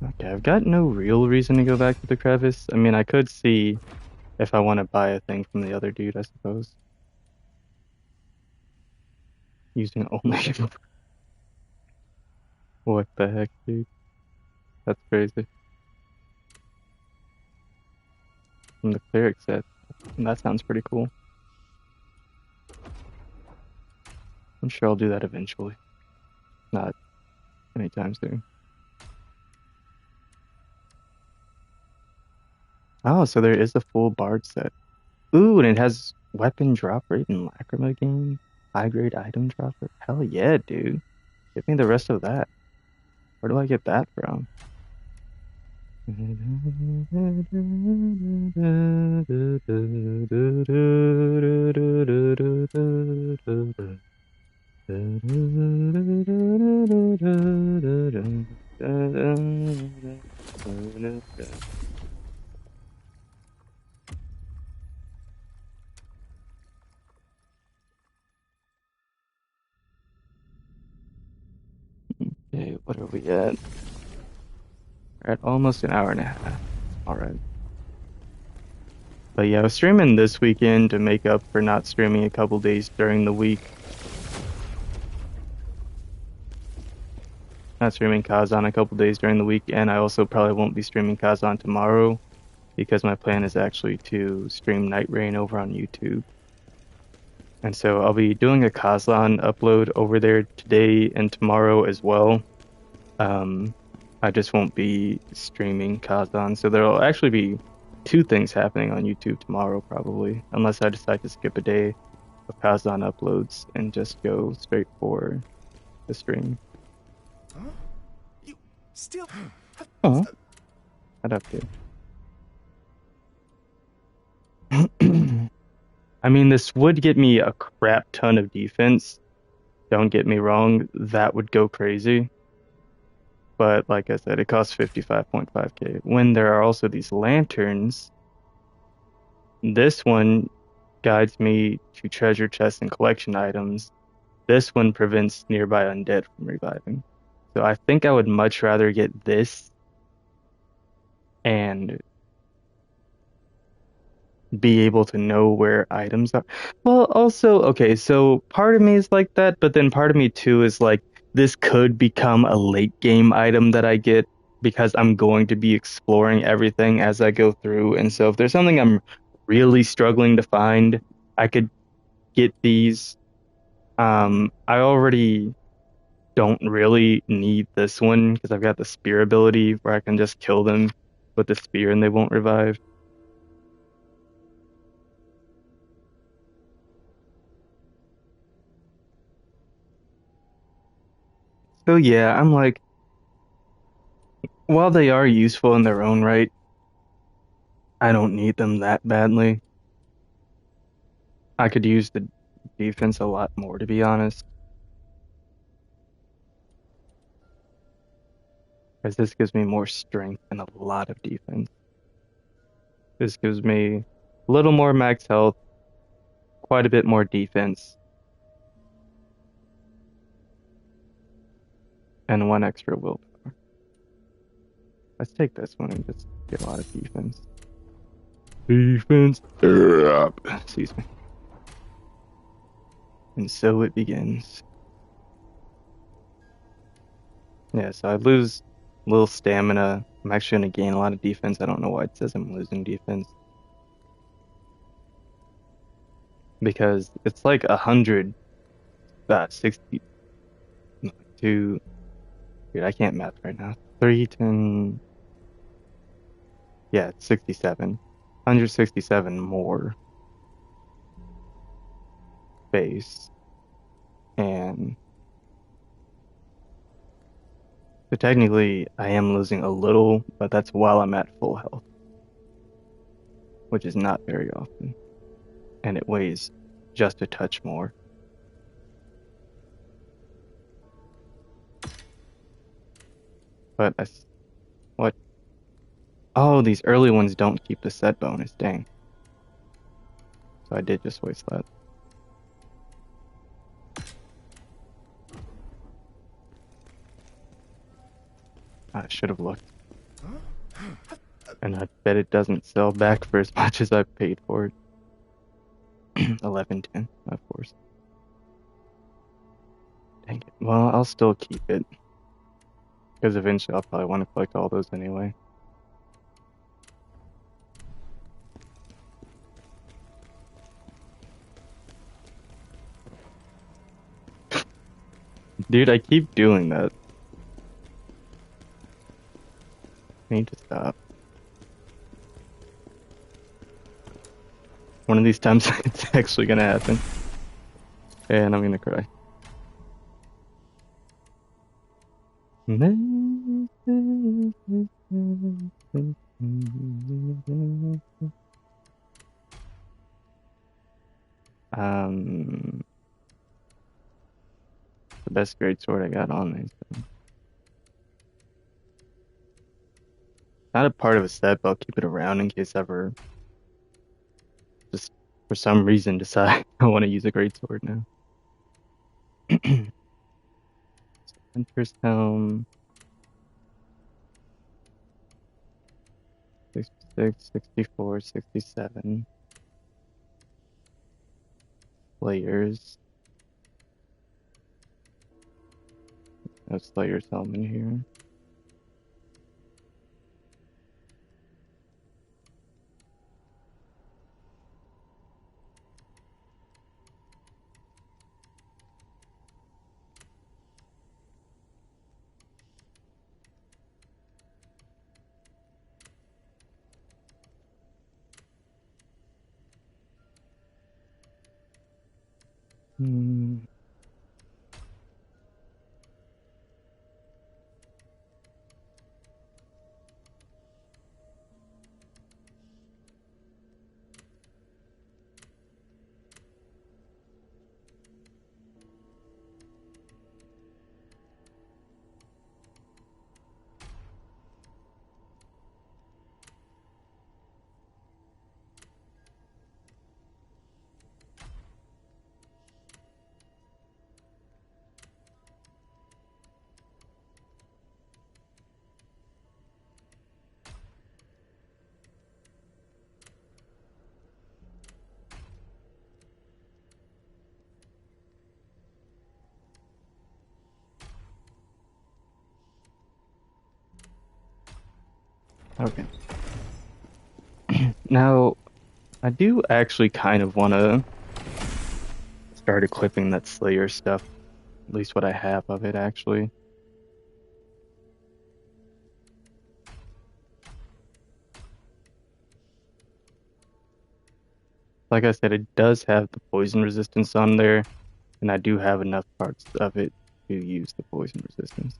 Okay, I've got no real reason to go back to the crevice. I mean, I could see if I want to buy a thing from the other dude, I suppose. Using only... What the heck, dude? That's crazy. From the cleric set. That sounds pretty cool. I'm sure I'll do that eventually. Not anytime soon. Oh, so there is a full bard set. Ooh, and it has weapon drop rate and lacrima gain. High grade item drop rate. Hell yeah, dude. Give me the rest of that. Where do I get that from? Okay, what are we at? We're at almost an hour and a half. Alright. But yeah, I was streaming this weekend to make up for not streaming a couple days during the week. Not streaming Khazan a couple days during the week, and I also probably won't be streaming Khazan tomorrow because my plan is actually to stream Night Rain over on YouTube. And so I'll be doing a Khazan upload over there today and tomorrow as well. I just won't be streaming Khazan, so there'll actually be two things happening on YouTube tomorrow probably, unless I decide to skip a day of Khazan uploads and just go straight for the stream. Huh? Still. Oh, I'd have to. I mean, this would get me a crap ton of defense. Don't get me wrong, that would go crazy. But like I said, it costs 55.5k. When there are also these lanterns, this one guides me to treasure chests and collection items. This one prevents nearby undead from reviving. So I think I would much rather get this and be able to know where items are. Well, also, okay, so part of me is like that, but then part of me too is like, this could become a late game item that I get because I'm going to be exploring everything as I go through. And so if there's something I'm really struggling to find, I could get these. I already don't really need this one because I've got the spear ability where I can just kill them with the spear and they won't revive. So yeah, I'm like, while they are useful in their own right, I don't need them that badly. I could use the defense a lot more, to be honest, because this gives me more strength and a lot of defense. This gives me a little more max health, quite a bit more defense, and one extra willpower. Let's take this one and just get a lot of defense. Defense up. Excuse me. And so it begins. Yeah, so I lose a little stamina. I'm actually going to gain a lot of defense. I don't know why it says I'm losing defense. Because it's like 160 to, dude, I can't math right now. 310, yeah, it's 67. 167 more base. And so technically I am losing a little, but that's while I'm at full health, which is not very often. And it weighs just a touch more. But what? Oh, these early ones don't keep the set bonus. Dang. So I did just waste that. I should have looked. And I bet it doesn't sell back for as much as I paid for it. 11.10, of course. Dang it. Well, I'll still keep it. Because eventually I'll probably want to collect all those anyway. Dude, I keep doing that. I need to stop. One of these times it's actually gonna happen. And I'm gonna cry. The best great sword I got on me. So. Not a part of a set, but I'll keep it around in case ever just for some reason decide I want to use a great sword now. Hunter's Helm. 66, 64, 67. Slayers. No Slayer's Helm in here. Okay. Now, I do actually kind of want to start equipping that Slayer stuff, at least what I have of it, actually. Like I said, it does have the poison resistance on there, and I do have enough parts of it to use the poison resistance.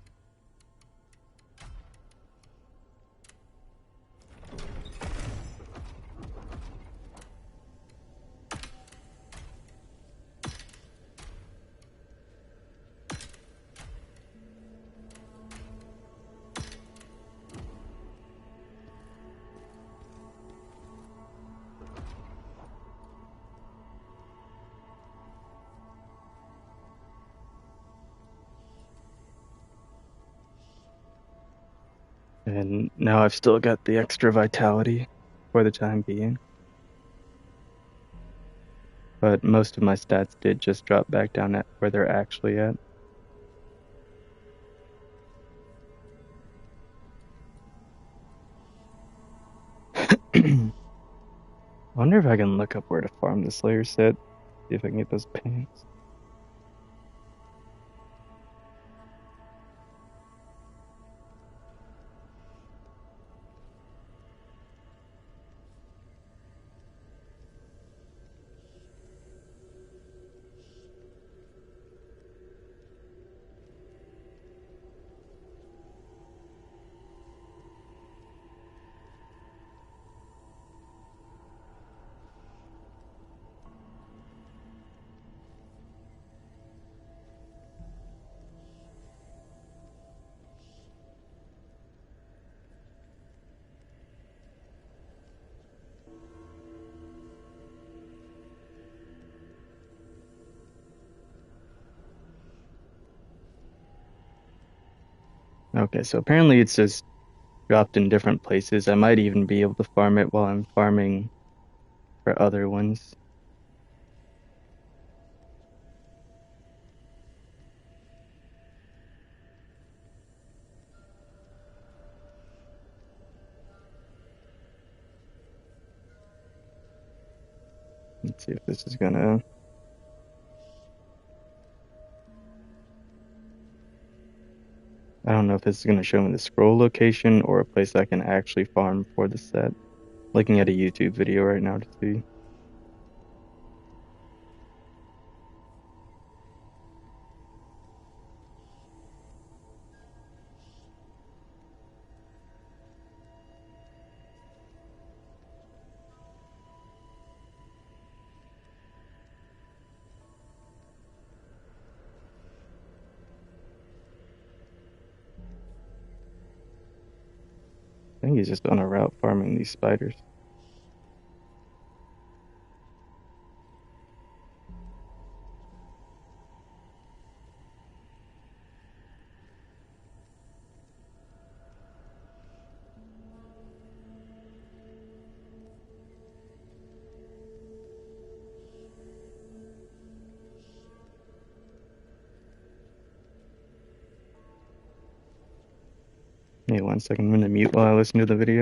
And now I've still got the extra vitality for the time being. But most of my stats did just drop back down at where they're actually at. I wonder if I can look up where to farm the Slayer set. See if I can get those pants. Okay, so apparently it's just dropped in different places. I might even be able to farm it while I'm farming for other ones. Let's see if this is gonna... I don't know if this is gonna show me the scroll location or a place I can actually farm for the set. Looking at a YouTube video right now to see. I think he's just on a route farming these spiders. Hey, 1 second, I'm gonna mute while I listen to the video.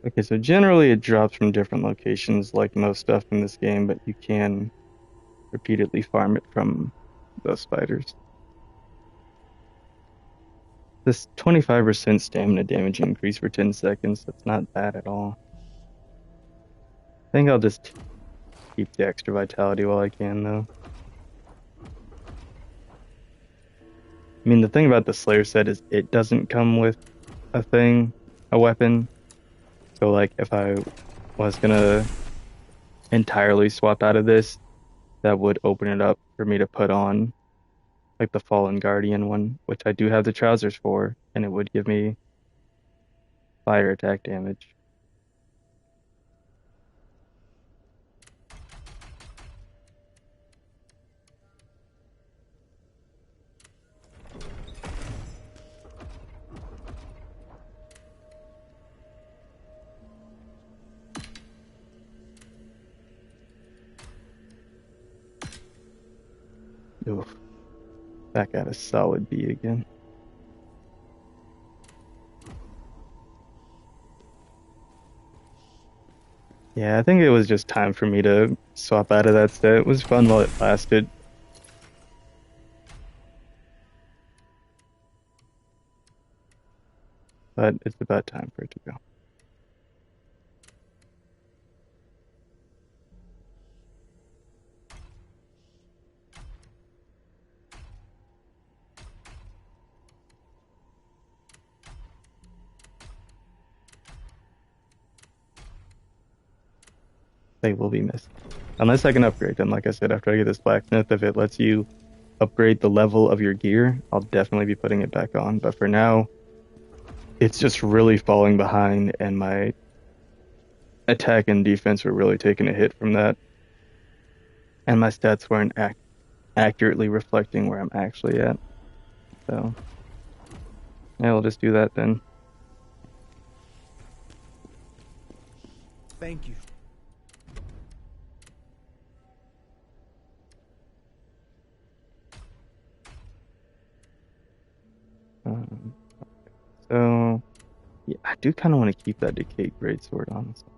Okay, so generally it drops from different locations like most stuff in this game, but you can repeatedly farm it from those spiders. This 25% stamina damage increase for 10 seconds, that's not bad at all. I think I'll just keep the extra vitality while I can, though. I mean, the thing about the Slayer set is it doesn't come with a weapon. So, like, if I was gonna entirely swap out of this, that would open it up for me to put on, like, the Fallen Guardian one, which I do have the trousers for, and it would give me fire attack damage. Oof. Back at a solid B again. Yeah, I think it was just time for me to swap out of that set. It was fun while it lasted. But it's about time for it to go. They will be missed. Unless I can upgrade them, like I said, after I get this blacksmith, if it lets you upgrade the level of your gear, I'll definitely be putting it back on. But for now, it's just really falling behind, and my attack and defense were really taking a hit from that. And my stats weren't accurately reflecting where I'm actually at. So, yeah, we'll just do that then. Thank you. Um, so, yeah, I do kind of want to keep that decayed greatsword, honestly.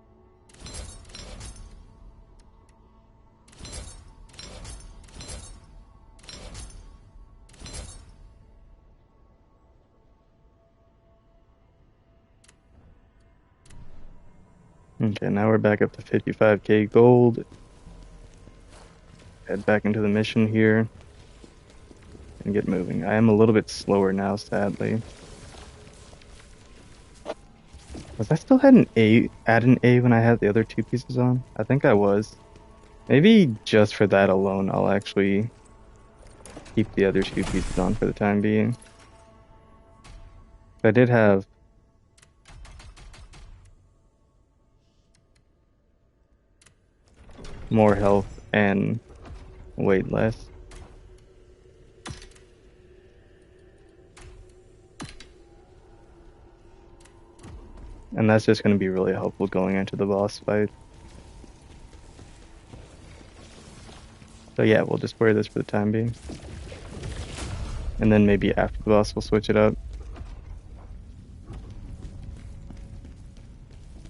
Okay, now we're back up to 55k gold. Head back into the mission here and get moving. I am a little bit slower now, sadly. Was I still at an A when I had the other two pieces on? I think I was. Maybe just for that alone, I'll actually keep the other two pieces on for the time being. I did have more health and weight less. And that's just going to be really helpful going into the boss fight. So yeah, we'll just wear this for the time being. And then maybe after the boss we'll switch it up.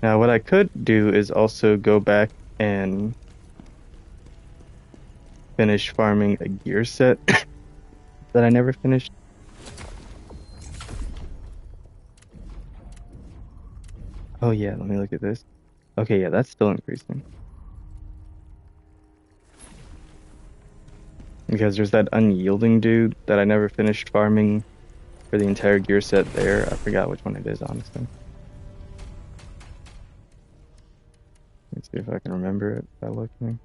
Now what I could do is also go back and finish farming a gear set that I never finished. Oh yeah, let me look at this. Okay, yeah, that's still increasing. Because there's that unyielding dude that I never finished farming for the entire gear set there. I forgot which one it is, honestly. Let's see if I can remember it by looking.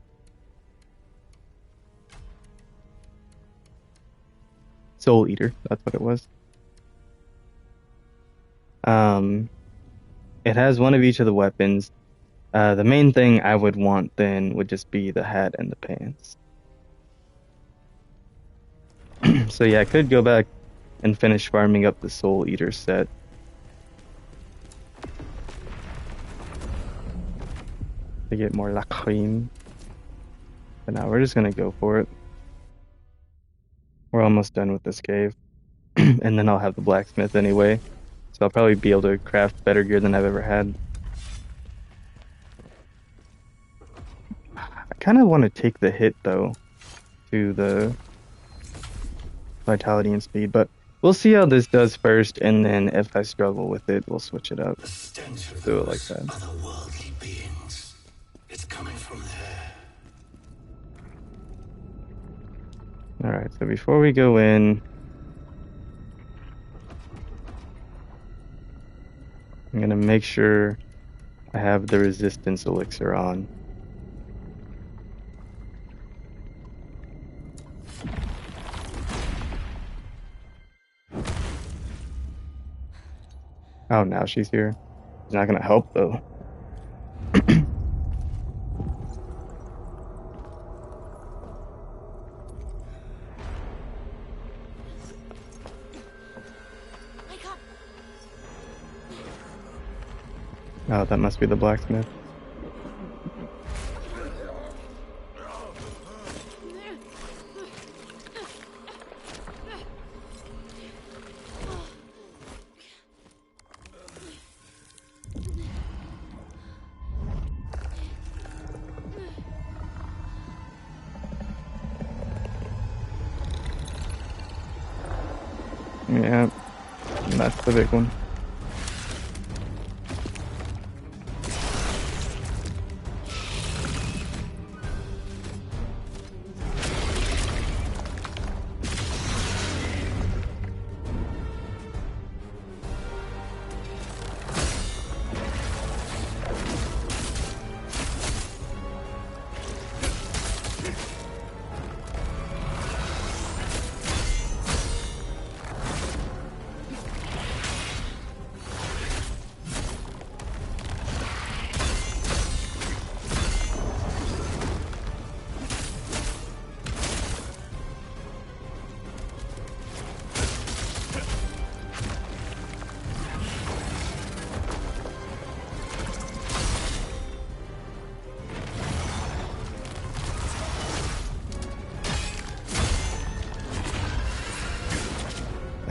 Soul Eater, that's what it was. It has one of each of the weapons. The main thing I would want then would just be the hat and the pants. So yeah, I could go back and finish farming up the Soul Eater set. To get more lacrim. But now we're just gonna go for it. We're almost done with this cave. And then I'll have the blacksmith anyway. So I'll probably be able to craft better gear than I've ever had. kind of want to take the hit though to the vitality and speed, but we'll see how this does first, and then if I struggle with it, we'll switch it up. The stench of Do it like those that. otherworldly beings. It's coming from there. All right, so before we go in, I'm gonna make sure I have the resistance elixir on. Oh, now she's here. She's not gonna help though. Oh, that must be the blacksmith. Yeah, that's the big one.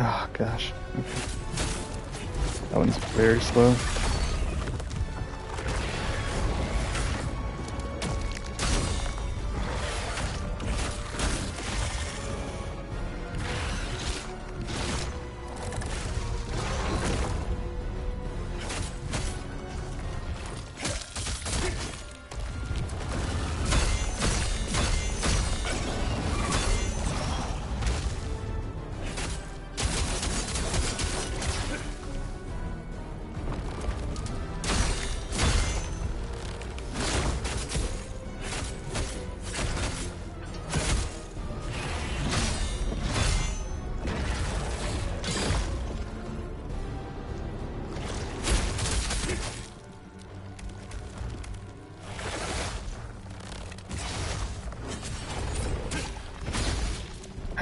Oh gosh. That one's very slow.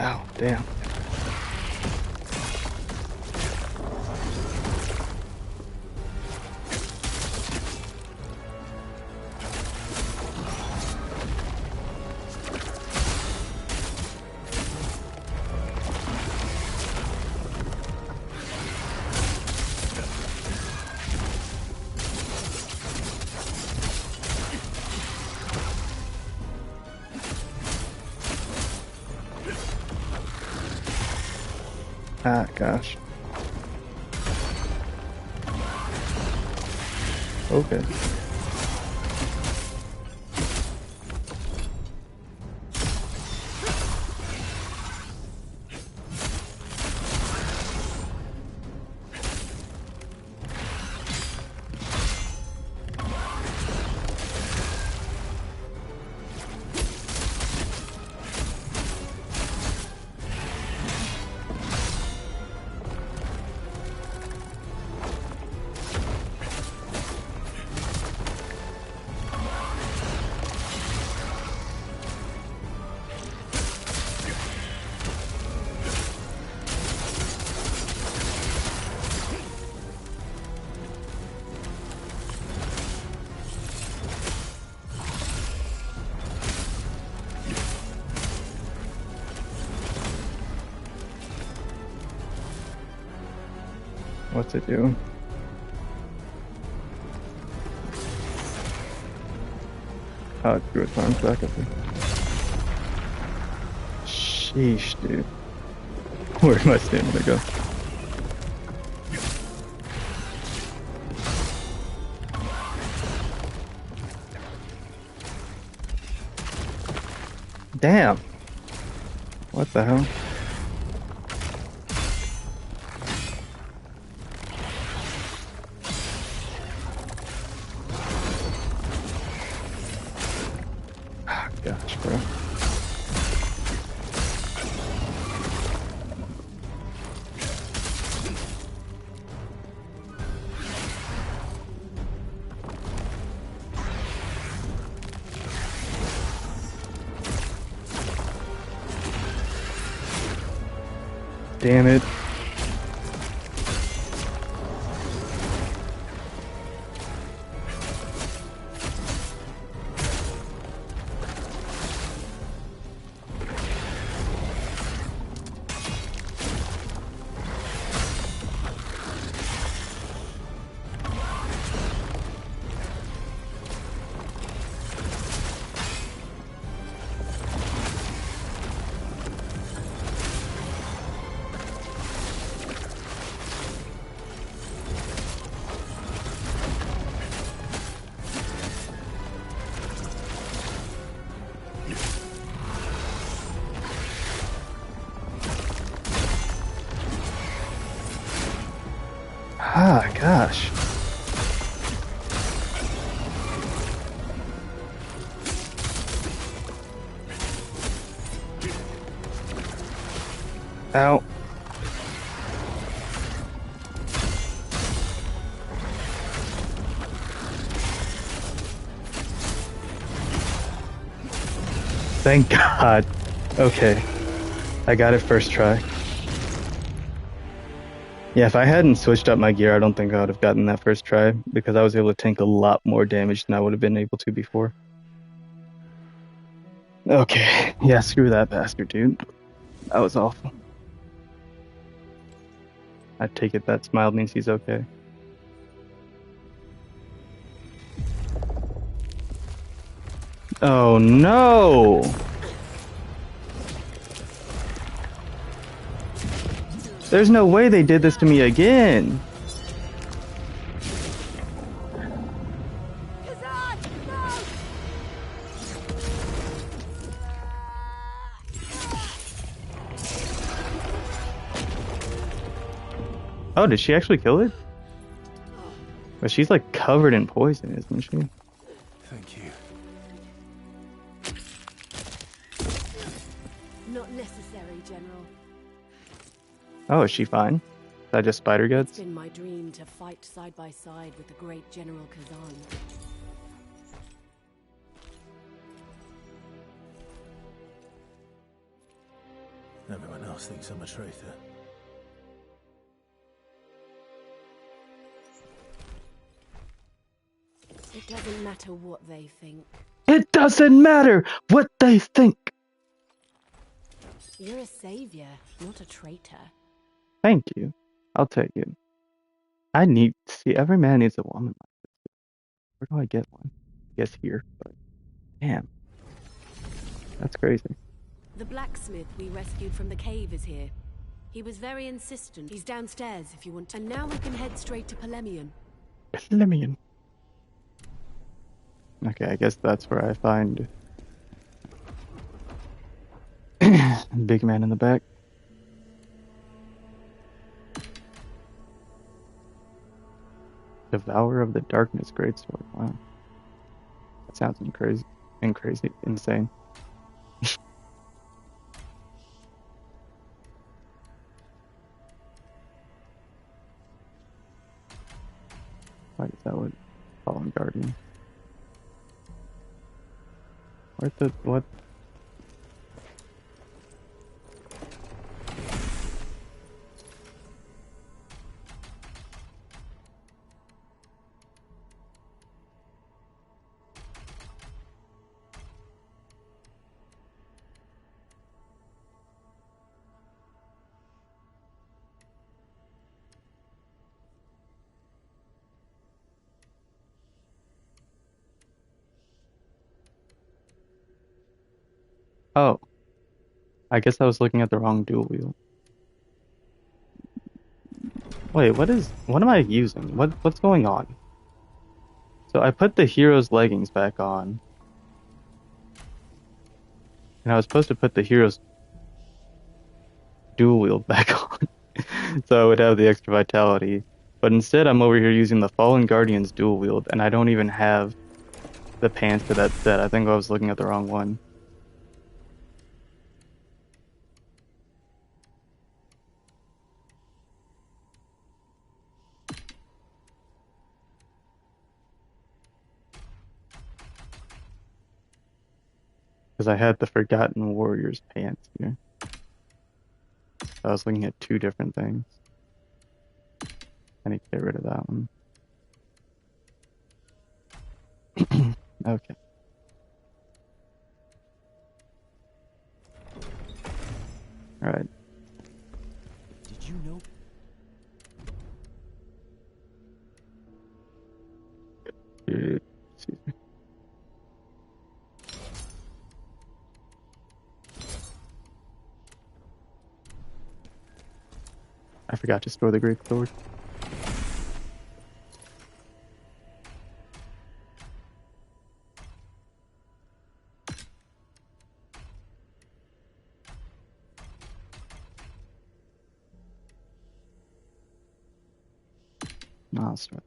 Ow, damn. Ah, gosh. Okay. What's it do? Oh, it threw its arms back up there. Sheesh, dude. Where'd my stamina go? Damn. What the hell? Oh, gosh, bro. Damn it. Ah, gosh. Ow. Thank God. Okay. I got it first try. Yeah, if I hadn't switched up my gear, I don't think I would have gotten that first try because I was able to tank a lot more damage than I would have been able to before. Okay. Yeah, screw that bastard, dude. That was awful. I take it that smile means he's okay. Oh no! There's no way they did this to me again! Khazan, no! Oh, did she actually kill it? But she's like covered in poison, isn't she? Thank you. Not necessary, General. Oh, is she fine? Is that just spider It's guts? been my dream to fight side by side with the great General Khazan. Everyone else thinks I'm a traitor. It doesn't matter what they think. It doesn't matter what they think! You're a savior, not a traitor. Thank you. I'll take it. I need to see every man needs a woman. Where do I get one? I guess here, but damn. That's crazy. The blacksmith we rescued from the cave is here. He was very insistent. He's downstairs if you want to. And now we can head straight to Polemian. Polemian. Okay, I guess that's where I find big man in the back. Devourer of the Darkness Greatsword. Wow. That sounds insane. Why is that what? Fallen Guardian. What? Oh, I guess I was looking at the wrong dual wield. Wait, what am I using? What's going on? So I put the hero's leggings back on, and I was supposed to put the hero's dual wield back on, so I would have the extra vitality. But instead, I'm over here using the Fallen Guardian's dual wield, and I don't even have the pants for that set. I think I was looking at the wrong one. Because I had the Forgotten Warriors pants here. I was looking at two different things. I need to get rid of that one. Okay. All right. Did you know? Excuse me. I forgot to store the great sword. No, I'll start.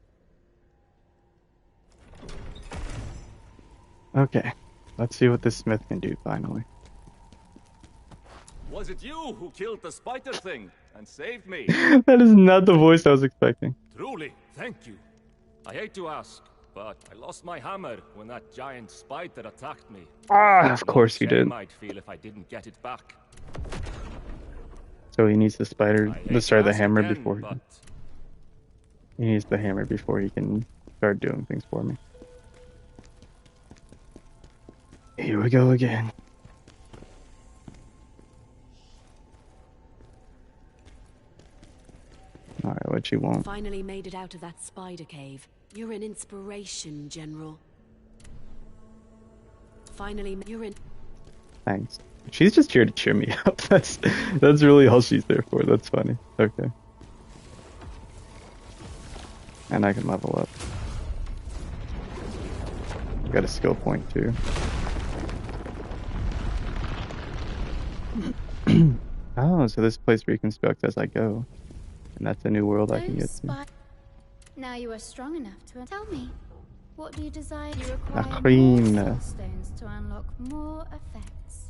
Okay, let's see what this smith can do finally. Was it you who killed the spider thing and saved me? That is not the voice I was expecting. Truly, thank you. I hate to ask, but I lost my hammer when that giant spider attacked me. Ah, of course you did. Might feel if I didn't get it back. So he needs the spider, the hammer again, before he needs the hammer before he can start doing things for me. Here we go again. Alright, what you want? Finally made it out of that spider cave. You're an inspiration, General. Finally, you're in. Thanks. She's just here to cheer me up. That's really all she's there for. That's funny. Okay. And I can level up. Got a skill point too. Oh, so this place reconstructs as I go. And that's a new world I can get to. Now you are strong enough to tell me. What do you desire? You La require crine. more soul stones to unlock more effects.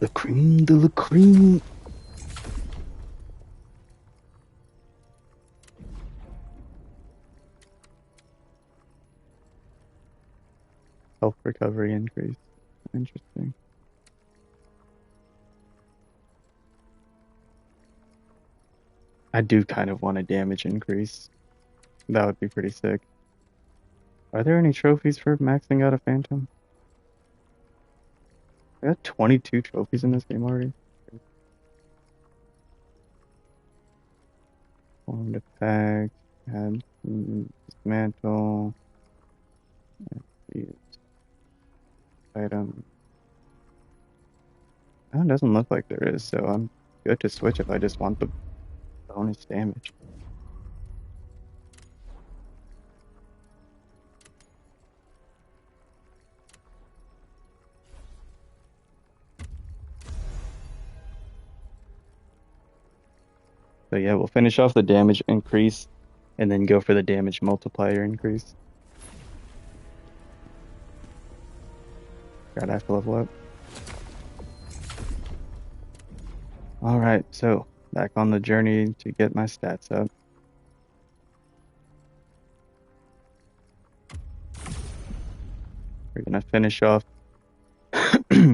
The cream de la cream. Health recovery increase. Interesting. I do kind of want a damage increase. That would be pretty sick. Are there any trophies for maxing out a phantom? I got 22 trophies in this game already. Formed effect, add dismantle, use item. Oh, it doesn't look like there is, so I'm good to switch if I just want the bonus damage. So yeah, we'll finish off the damage increase and then go for the damage multiplier increase. God, I have to level up. Alright, so back on the journey to get my stats up. We're gonna finish off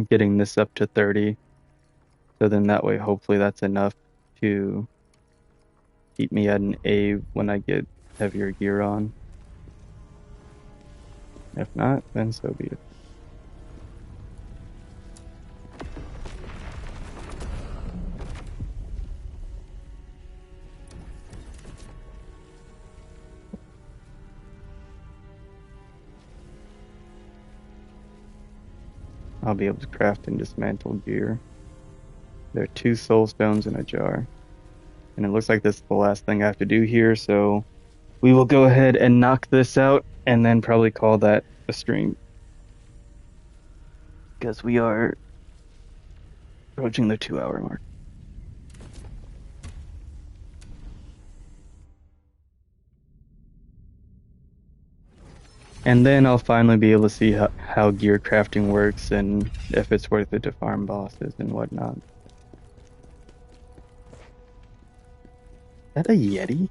getting this up to 30. So then that way, hopefully that's enough to keep me at an A when I get heavier gear on. If not, then so be it. I'll be able to craft and dismantle gear. There are 2 soul stones in a jar. And it looks like this is the last thing I have to do here, so we will go ahead and knock this out and then probably call that a stream. Because we are approaching the 2-hour mark. And then I'll finally be able to see how gear crafting works and if it's worth it to farm bosses and whatnot. Is that a Yeti?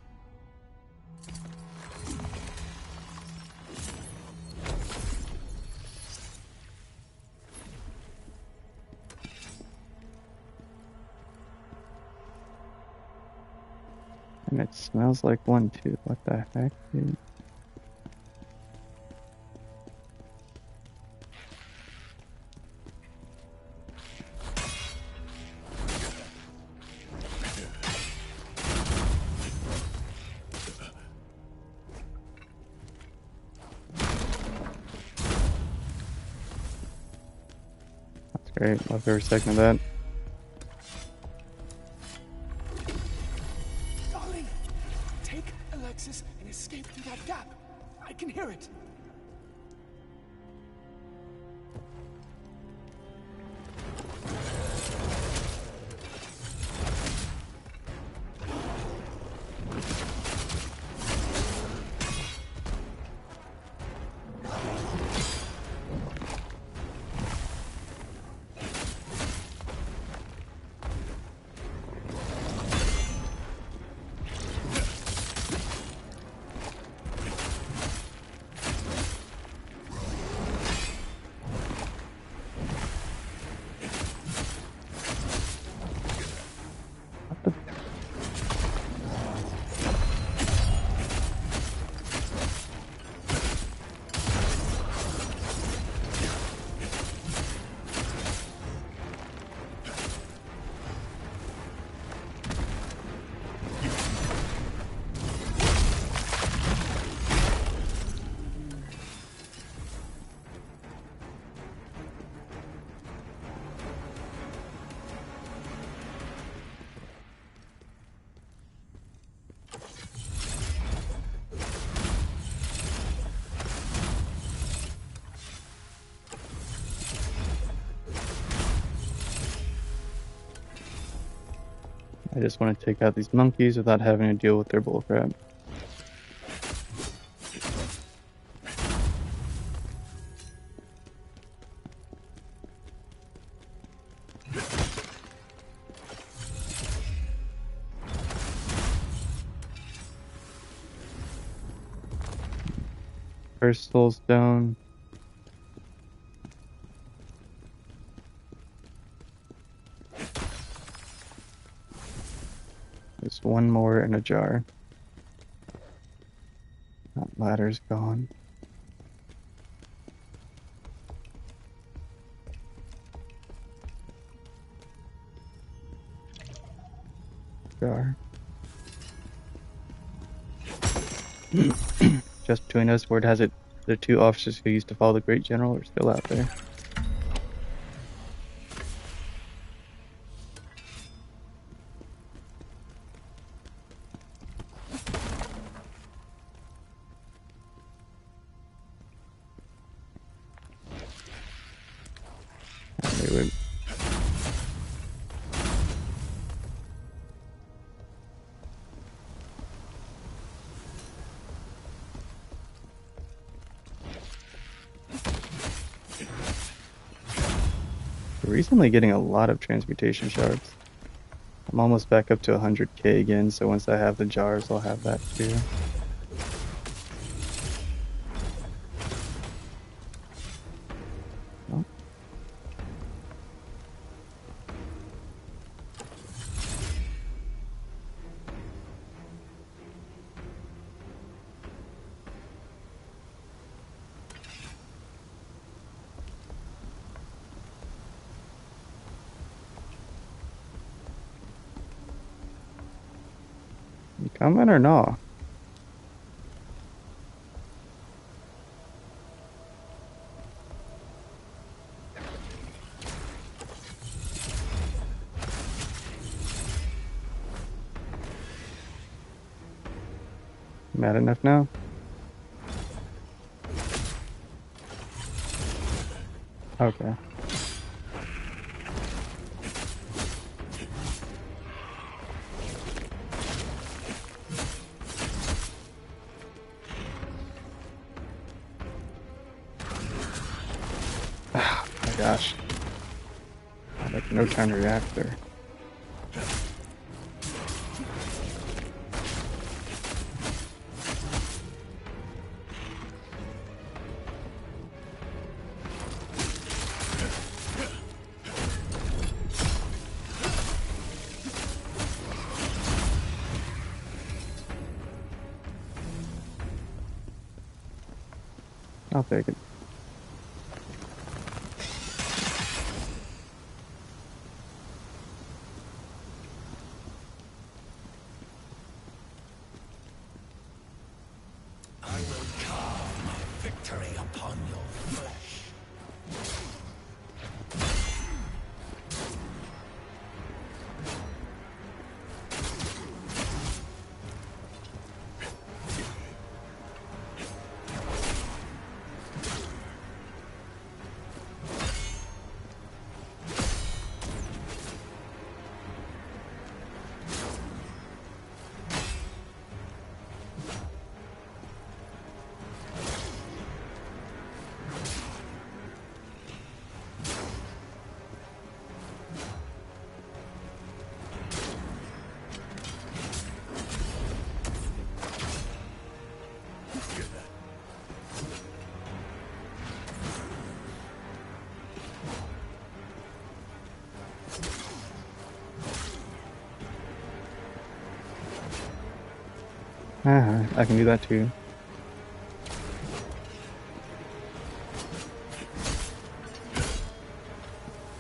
And it smells like one too. What the heck, dude? That's great. Love every second of that. And escape through that gap. I can hear it. I just want to take out these monkeys without having to deal with their bullcrap. First soul stone. There's one more in a jar. That ladder's gone. Jar. Just between us, word has it the 2 officers who used to follow the great general are still out there. Recently getting a lot of transmutation shards. I'm almost back up to 100k again, so once I have the jars, I'll have that too. Oh. You coming or no? Mad enough now? Okay. Oh my gosh. Like no time to react there. I'll take it. I will carve my victory upon your flesh. I can do that too.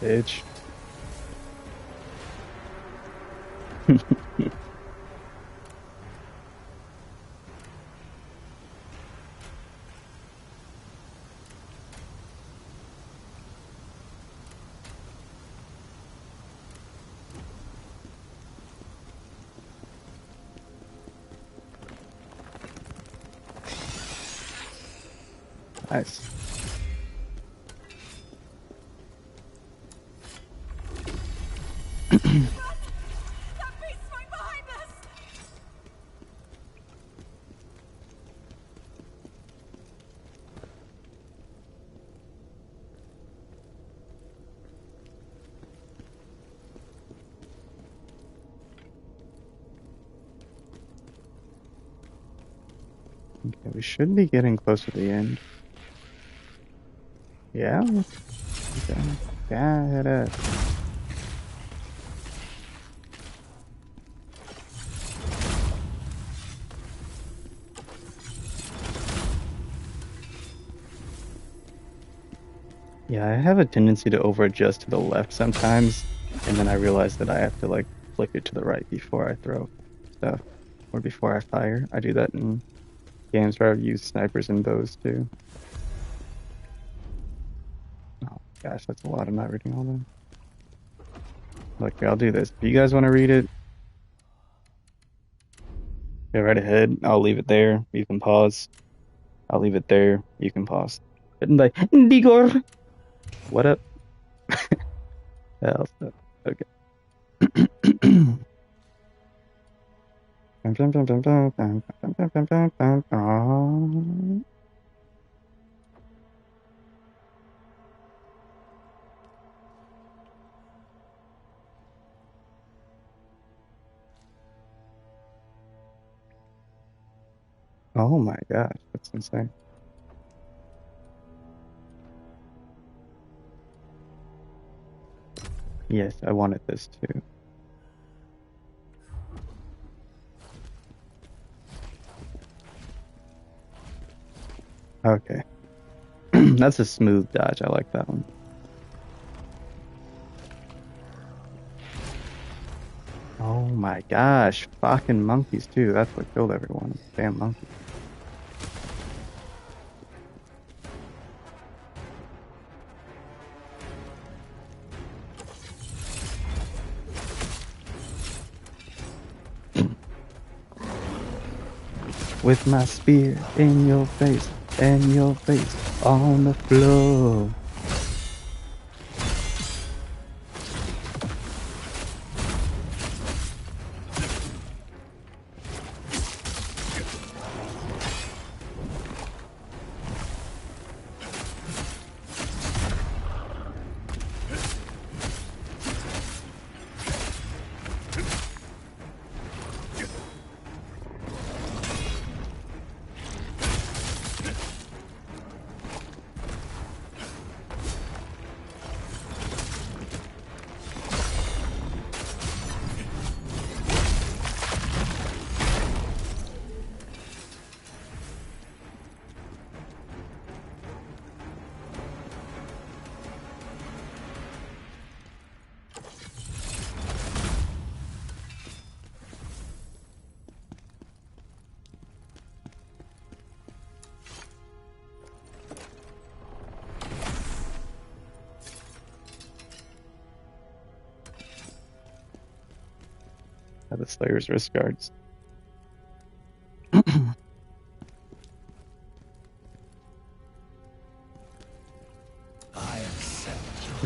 Bitch. Nice. Okay, we should be getting close to the end. Yeah? Okay. Yeah, hit it. Yeah, I have a tendency to over-adjust to the left sometimes, and then I realize that I have to, like, flick it to the right before I throw stuff, or before I fire. I do that in games where I've used snipers and bows, too. Oh, gosh, that's a lot. I'm not reading all them. Look, I'll do this. If you guys want to read it, go right ahead. I'll leave it there. You can pause. I'll leave it there. You can pause. Written by Digor. What up? Hell stuff. Okay. Oh my gosh, that's insane. Yes, I wanted this too. Okay. That's a smooth dodge. I like that one. Oh my gosh. Fucking monkeys too. That's what killed everyone. Damn monkeys. with my spear in your face and your face on the floor. The Slayer's wrist guards. See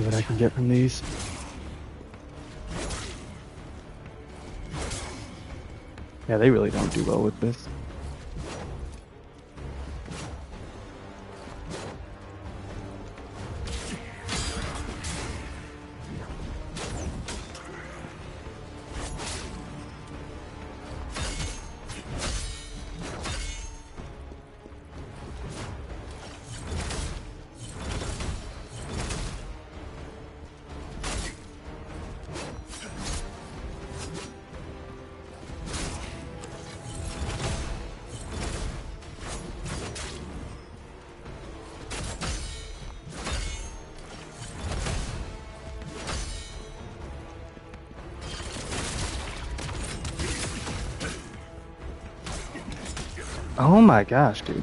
what I can get from these. Yeah, they really don't do well with this. Oh my gosh, dude.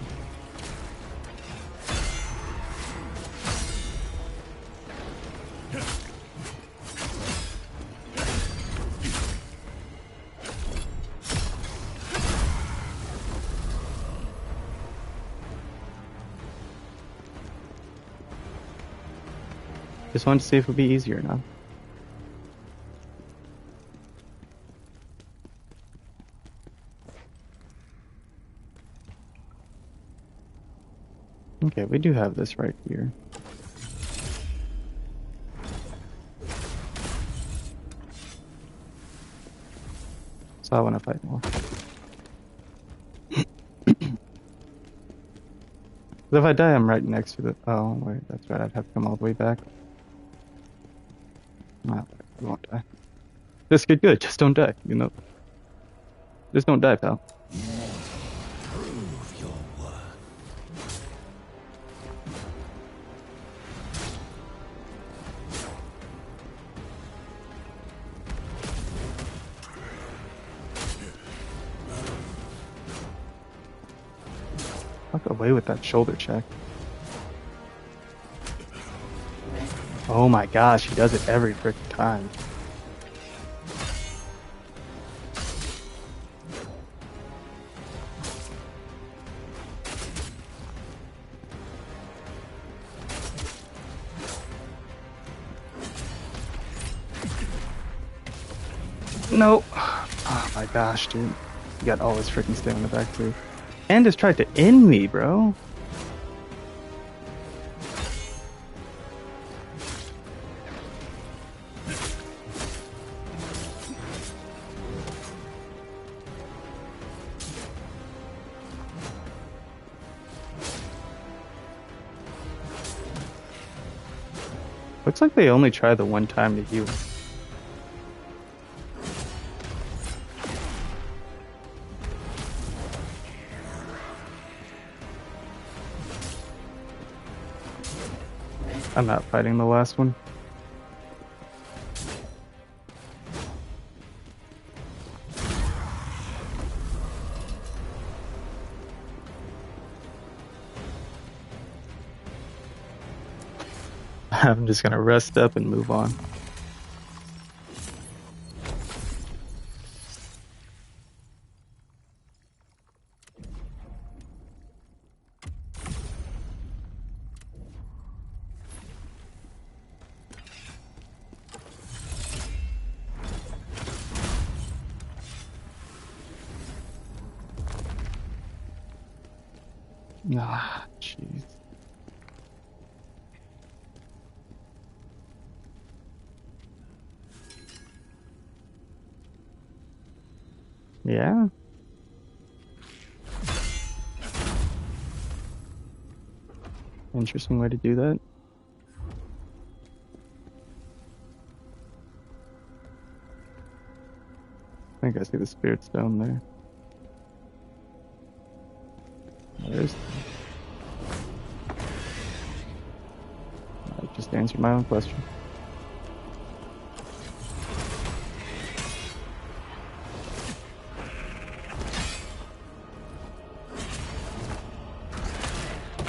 Just wanted to see if it would be easier now. Okay, we do have this right here. So I want to fight more. If I die, I'm right next to the... Oh, wait, that's right. I'd have to come all the way back. No, you won't die. Just get good. Just don't die, you know? Just don't die, pal. Prove your worth. Fuck away with that shoulder check. Oh my gosh, he does it every freaking time. Nope. Oh my gosh, dude. You got all this freaking stay on the back too. And just tried to end me, bro. Looks like they only try the one time to heal. I'm not fighting the last one. I'm just gonna rest up and move on. Ah, jeez. Yeah. Interesting way to do that. I think I see the spirit stone there. There's. I just answered my own question.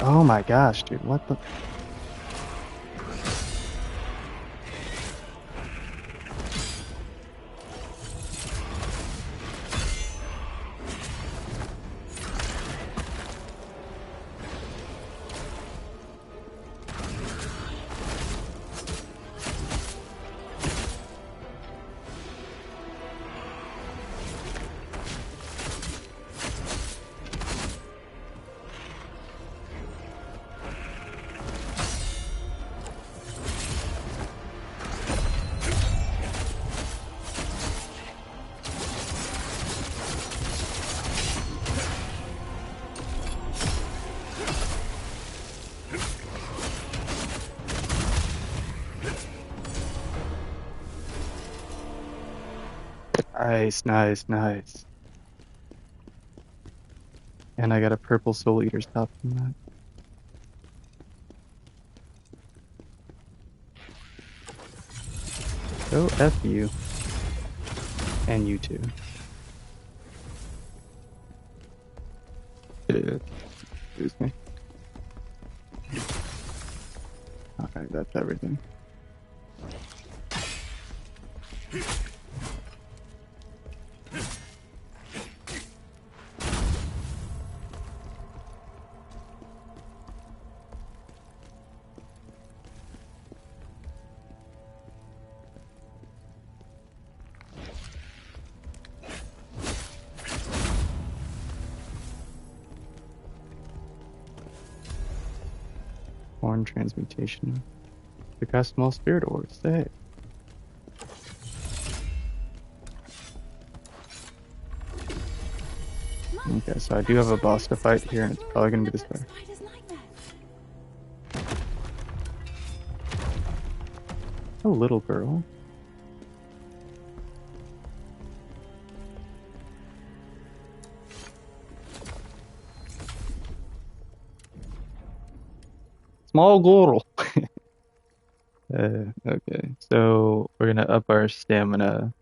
Oh my gosh, dude, what the? Nice, nice, nice. And I got a purple soul eater's top from that. So F you. And you too. Excuse me. Okay, that's everything. Horn transmutation. To cast small spirit orbs. Say. Okay, so I do have a boss to fight here, and it's probably gonna be this way. A little girl. Small girl. Okay, so we're gonna up our stamina,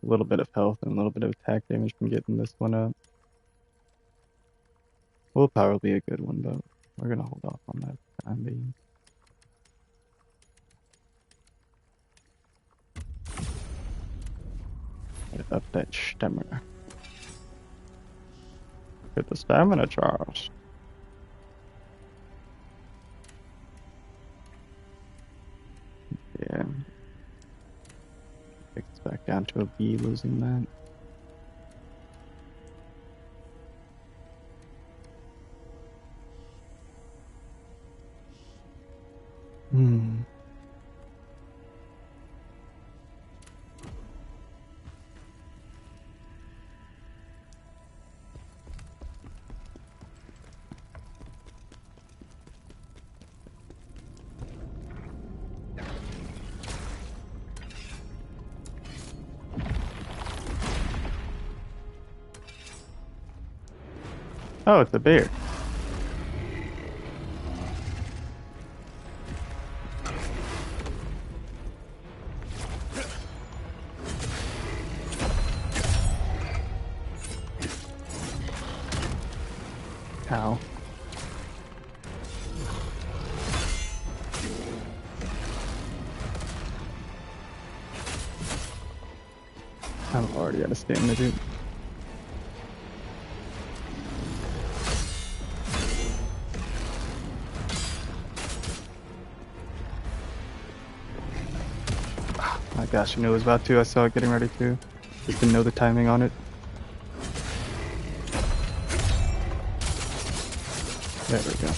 a little bit of health, and a little bit of attack damage from getting this one up. Willpower will be a good one, but we're gonna hold off on that for the time being. Gotta up that stamina. Get the stamina, Charles. Yeah. Takes us back down to a B, losing that. Hmm. Oh, it's a bear. Ow. I'm already out of stamina, dude. My gosh, I knew it was about to. I saw it getting ready to. Just didn't know the timing on it. There we go.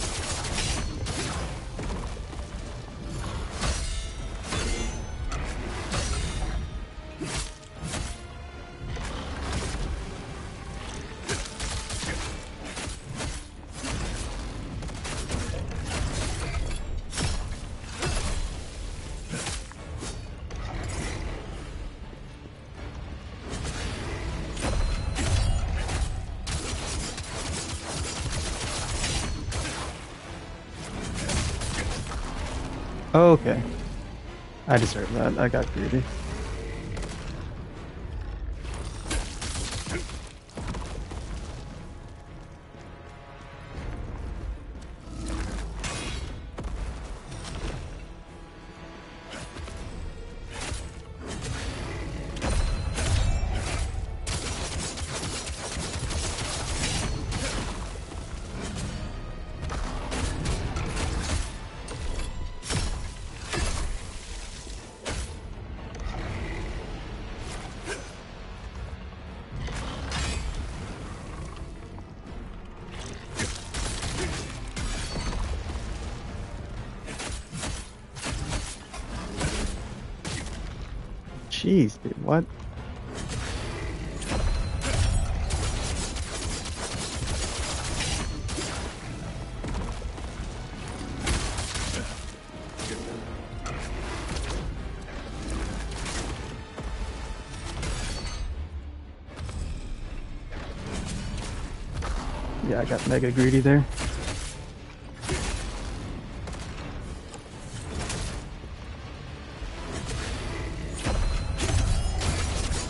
Okay. I deserve that. I got greedy. Jeez, dude, what? Yeah, I got mega greedy there.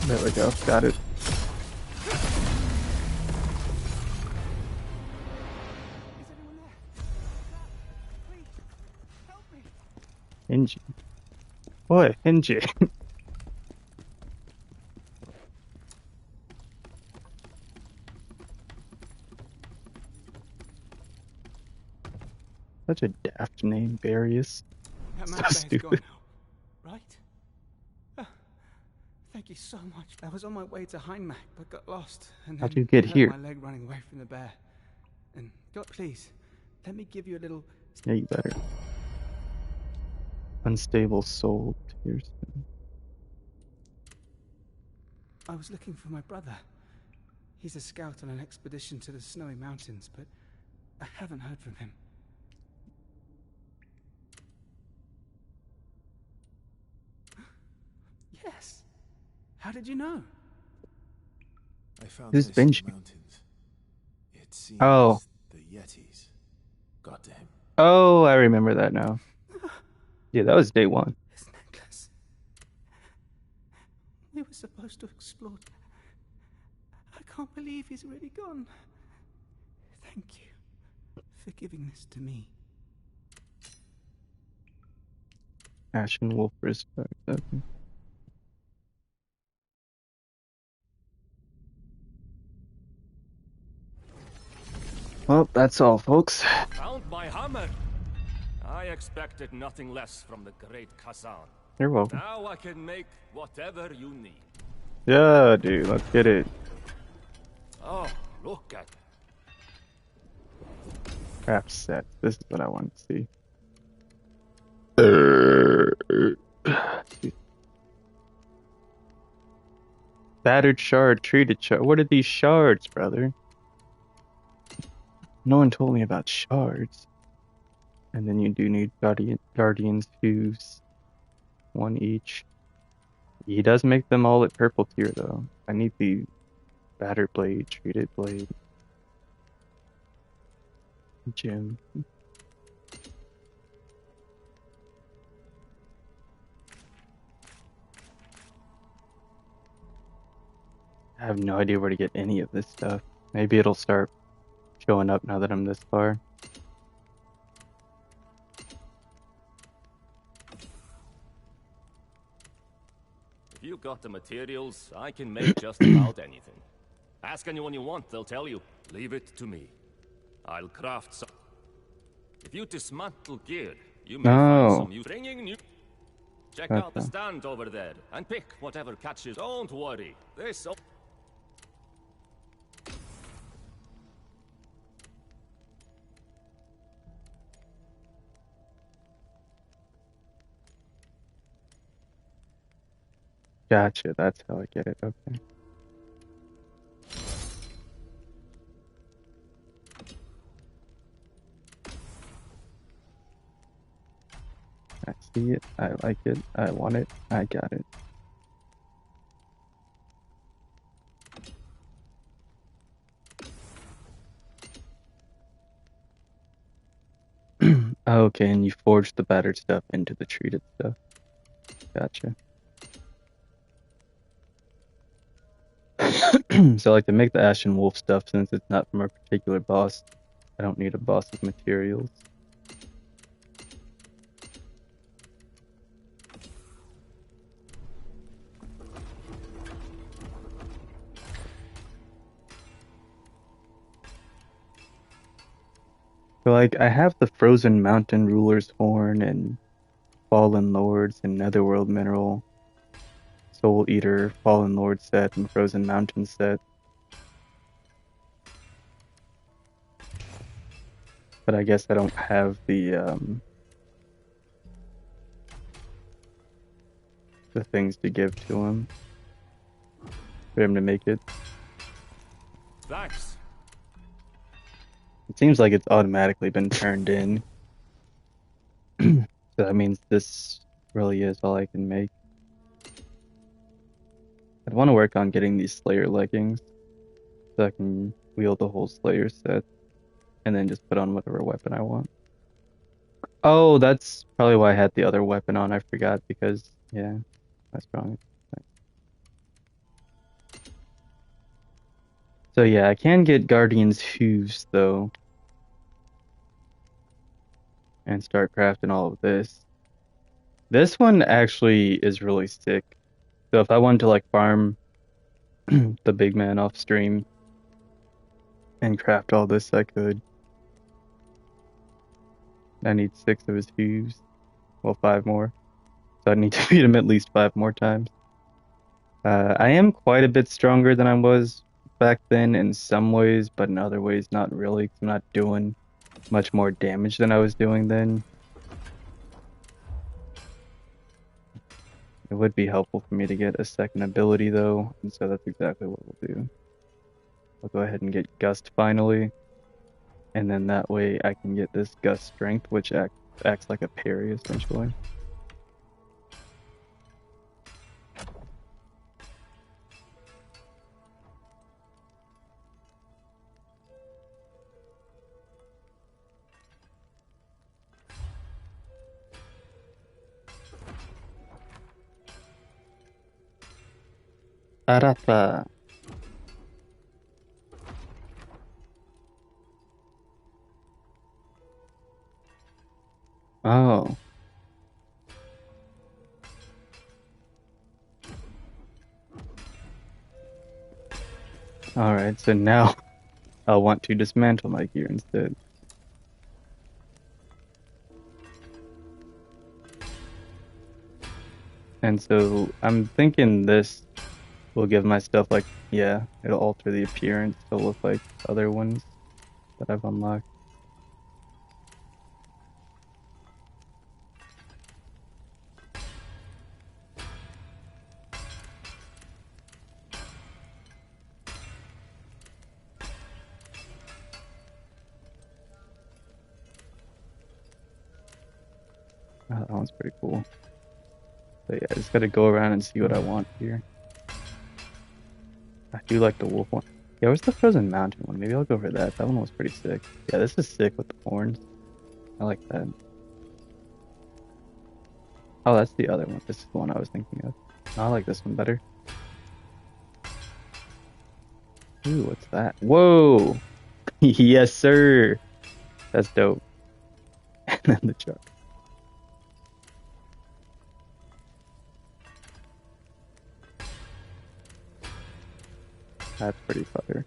There we go, got it. Hingy. Boy, Hingy. Such a daft name, Various. So stupid. Right? Thank you so much. I was on my way to Heinmach, but got lost. And How'd then you get hurt here? my leg running away from the bear. And God, please, let me give you a little. Yeah, you better. Unstable soul. Tears. I was looking for my brother. He's a scout on an expedition to the Snowy Mountains, but I haven't heard from him. Yes. How did you know? I found Who's this in Benji? the mountains. It seems Oh. the Yetis got to him. Oh, I remember that now. Yeah, that was day one. His necklace. We were supposed to explore. I can't believe he's already gone. Thank you for giving this to me. Ashen Wolf respect. Okay. Well, that's all, folks. Found my hammer. I expected nothing less from the great Khazan. You're welcome. Now I can make whatever you need. Yeah, dude, let's get it. Oh, look at Craft set. This is what I want to see. Battered shard, treated shard. What are these shards, brother? No one told me about shards. And then you do need guardians who's one each. He does make them all at purple tier though. I need the battered blade, treated blade. Gem. I have no idea where to get any of this stuff. Maybe it'll start showing up now that I'm this far. If you've got the materials, I can make just about anything. Ask anyone you want, they'll tell you. Leave it to me. I'll craft some. If you dismantle gear, you may find some use. Bringing new. Check out the stand over there and pick whatever catches. Don't worry. This. Gotcha, that's how I get it. Okay. I see it. I like it. I want it. I got it. Okay, and you forge the battered stuff into the treated stuff. Gotcha. So like to make the Ashen Wolf stuff, since it's not from a particular boss, I don't need a boss's materials. So like I have the Frozen Mountain Ruler's Horn and Fallen Lords and Netherworld Mineral, Soul Eater, Fallen Lord set, and Frozen Mountain set. But I guess I don't have the things to give to him for him to make it. Thanks. It seems like it's automatically been turned in. So that means this really is all I can make. I'd want to work on getting these Slayer leggings so I can wield the whole Slayer set and then just put on whatever weapon I want. Oh, that's probably why I had the other weapon on. I forgot because, yeah, that's wrong. So yeah, I can get Guardian's Hooves though and start crafting all of this. This one actually is really sick. So if I wanted to like farm the big man off stream and craft all this, I could. I need 6 of his hooves. Well, 5 more. So I need to beat him at least 5 more times. I am quite a bit stronger than I was back then in some ways, but in other ways not really, 'cause I'm not doing much more damage than I was doing then. It would be helpful for me to get a second ability though, and so that's exactly what we'll do. I'll go ahead and get Gust finally, and then that way I can get this Gust Strength, which acts like a parry essentially. Arafa. Oh. Alright, so now I'll want to dismantle my gear instead. And so I'm thinking this will give my stuff like, yeah, it'll alter the appearance to look like other ones that I've unlocked. Oh, that one's pretty cool. But yeah, I just gotta go around and see what I want here. I do like the wolf one. Yeah, where's the Frozen Mountain one? Maybe I'll go for that. That one was pretty sick. Yeah, this is sick with the horns. I like that. Oh, that's the other one. This is the one I was thinking of. I like this one better. Ooh, what's that? Whoa! Yes, sir! That's dope. And then the truck. That's pretty fire.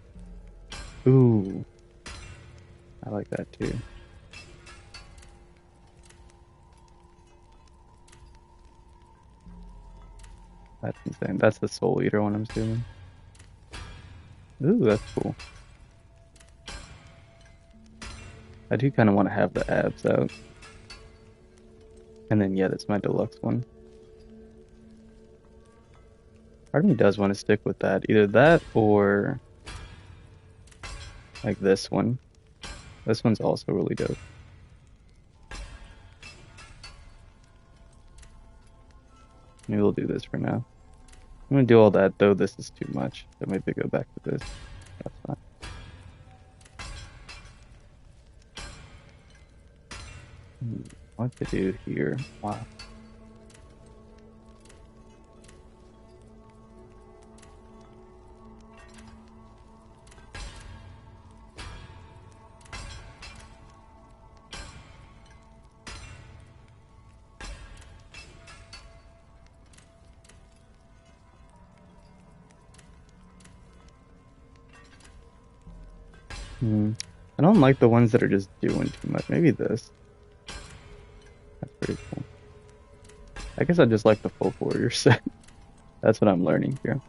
Ooh. I like that too. That's insane. That's the Soul Eater one I'm assuming. Ooh, that's cool. I do kind of want to have the abs out. And then, yeah, that's my deluxe one. Part of me does want to stick with that. Either that or like this one. This one's also really dope. Maybe we'll do this for now. I'm gonna do all that, though this is too much. So maybe go back to this. That's fine. What to do here? Wow. I don't like the ones that are just doing too much. Maybe this. That's pretty cool. I guess I just like the folk warrior set. That's what I'm learning here.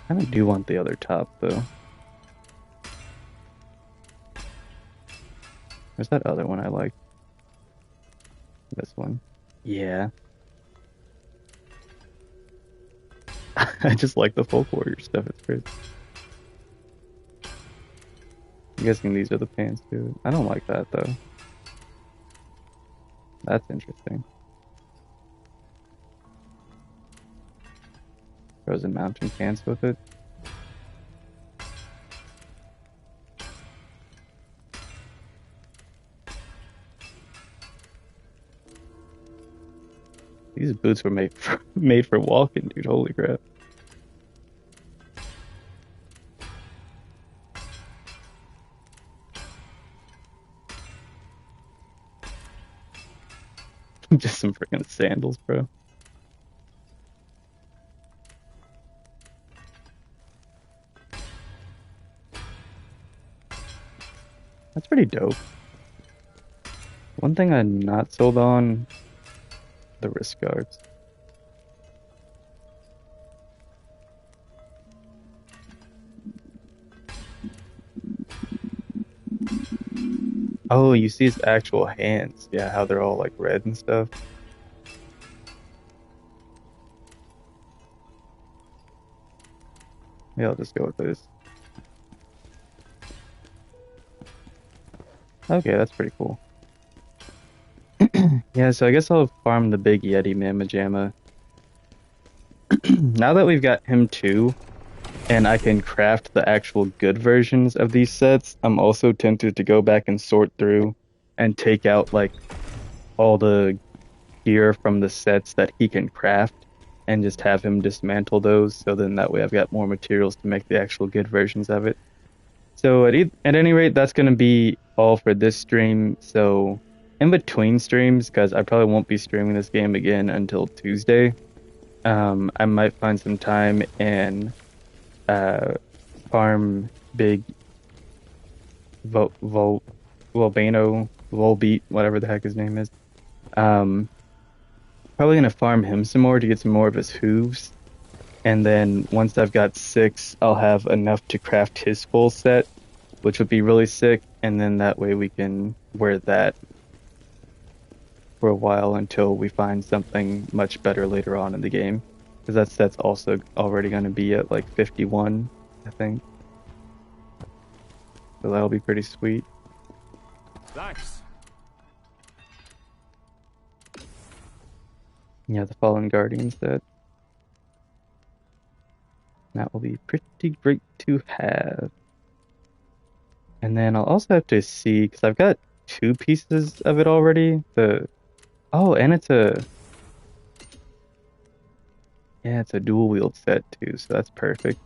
I do want the other top though. Where's that other one I like? This one. Yeah. I just like the folk warrior stuff. It's crazy. I'm guessing these are the pants too. I don't like that though. That's interesting. Frozen Mountain pants with it. These boots were made for walking, dude. Holy crap. Just some freaking sandals, bro. That's pretty dope. One thing I'm not sold on, the wrist guards. Oh, you see his actual hands. Yeah, how they're all like red and stuff. Yeah, I'll just go with this. Okay, that's pretty cool. Yeah, so I guess I'll farm the big Yeti Mamma Jamma. Now that we've got him too, and I can craft the actual good versions of these sets, I'm also tempted to go back and sort through and take out like all the gear from the sets that he can craft and just have him dismantle those, so then that way I've got more materials to make the actual good versions of it. So at any rate, that's going to be all for this stream. So in between streams, because I probably won't be streaming this game again until Tuesday, I might find some time and farm big Volbeat, whatever the heck his name is. Probably gonna farm him some more to get some more of his hooves, and then once I've got 6, I'll have enough to craft his full set, which would be really sick, and then that way we can wear that for a while until we find something much better later on in the game, because that set's also already going to be at like 51, I think. So that'll be pretty sweet. Thanks. Yeah, the Fallen Guardian set. That will be pretty great to have. And then I'll also have to see, because I've got 2 pieces of it already. Oh, and it's a dual wield set too, so that's perfect.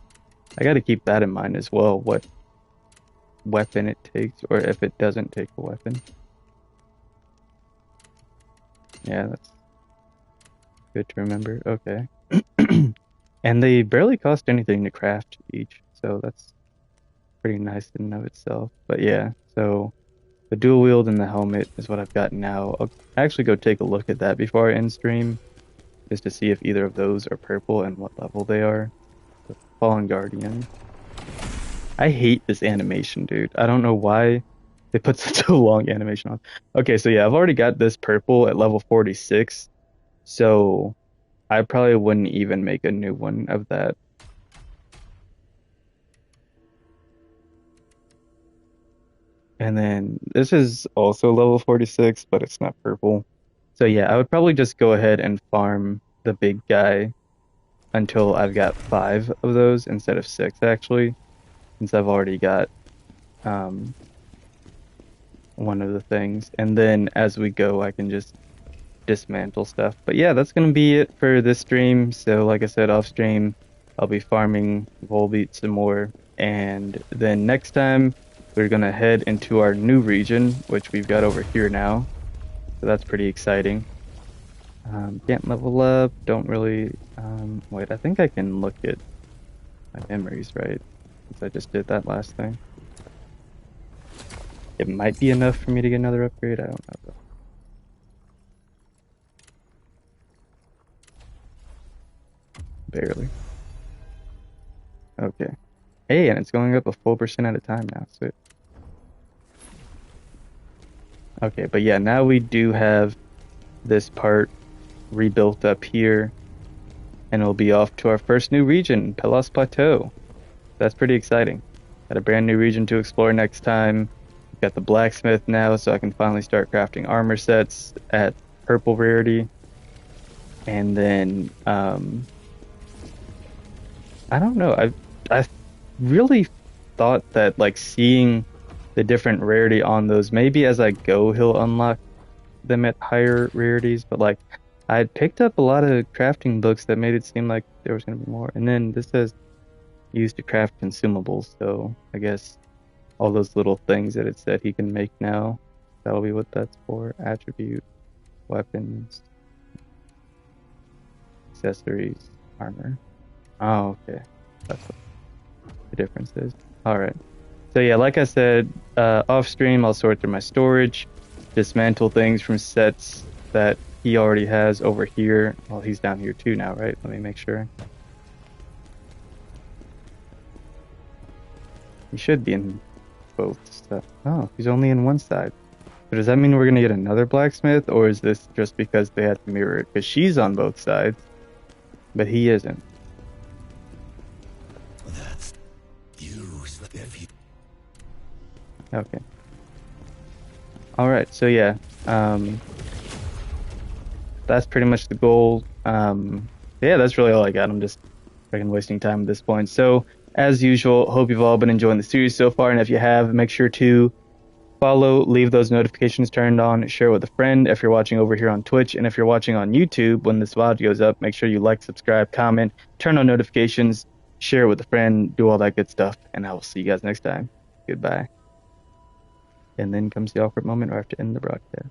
I got to keep that in mind as well, what weapon it takes, or if it doesn't take a weapon. Yeah, that's good to remember. Okay. And they barely cost anything to craft each, so that's pretty nice in and of itself. But yeah, so the dual wield and the helmet is what I've got now. I'll actually go take a look at that before I end stream, just to see if either of those are purple and what level they are. The Fallen Guardian. I hate this animation, dude. I don't know why They put such a long animation on. Okay, so yeah, I've already got this purple at level 46, so I probably wouldn't even make a new one of that. And then this is also level 46, but it's not purple. So yeah, I would probably just go ahead and farm the big guy until I've got 5 of those instead of 6 actually, since I've already got one of the things. And then as we go, I can just dismantle stuff. But yeah, that's gonna be it for this stream. So like I said, off stream, I'll be farming Volbeat some more. And then next time, we're gonna head into our new region, which we've got over here now. So that's pretty exciting. Can't level up, don't really... wait, I think I can look at my memories, right? Since I just did that last thing. It might be enough for me to get another upgrade, I don't know though. Barely. Okay. Hey, and it's going up a full percent at a time now, sweet. Okay, but yeah, now we do have this part rebuilt up here, and we'll be off to our first new region, Pelos Plateau. That's pretty exciting. Got a brand new region to explore next time. Got the blacksmith now, so I can finally start crafting armor sets at purple rarity. And then, I don't know, I really thought that, like, seeing the different rarity on those, maybe as I go, he'll unlock them at higher rarities, but, like, I had picked up a lot of crafting books that made it seem like there was going to be more. And then this says used to craft consumables, so I guess all those little things that it said he can make now, that'll be what that's for. Attribute, weapons, accessories, armor. Oh, okay. That's what the difference is. Alright. So yeah, like I said, off stream I'll sort through my storage, dismantle things from sets that he already has over here. Well, he's down here too now, right? Let me make sure. He should be in both stuff. Oh, he's only in one side. So does that mean we're gonna get another blacksmith, or is this just because they had to mirror it? Because she's on both sides, but he isn't. That's use if you... Okay. Alright, so yeah. That's pretty much the goal. Yeah, that's really all I got. I'm just freaking wasting time at this point. So, as usual, hope you've all been enjoying the series so far, and if you have, make sure to follow, leave those notifications turned on, share with a friend if you're watching over here on Twitch, and if you're watching on YouTube, when this VOD goes up, make sure you like, subscribe, comment, turn on notifications, share with a friend, do all that good stuff, and I will see you guys next time. Goodbye. And then comes the awkward moment where I have to end the broadcast.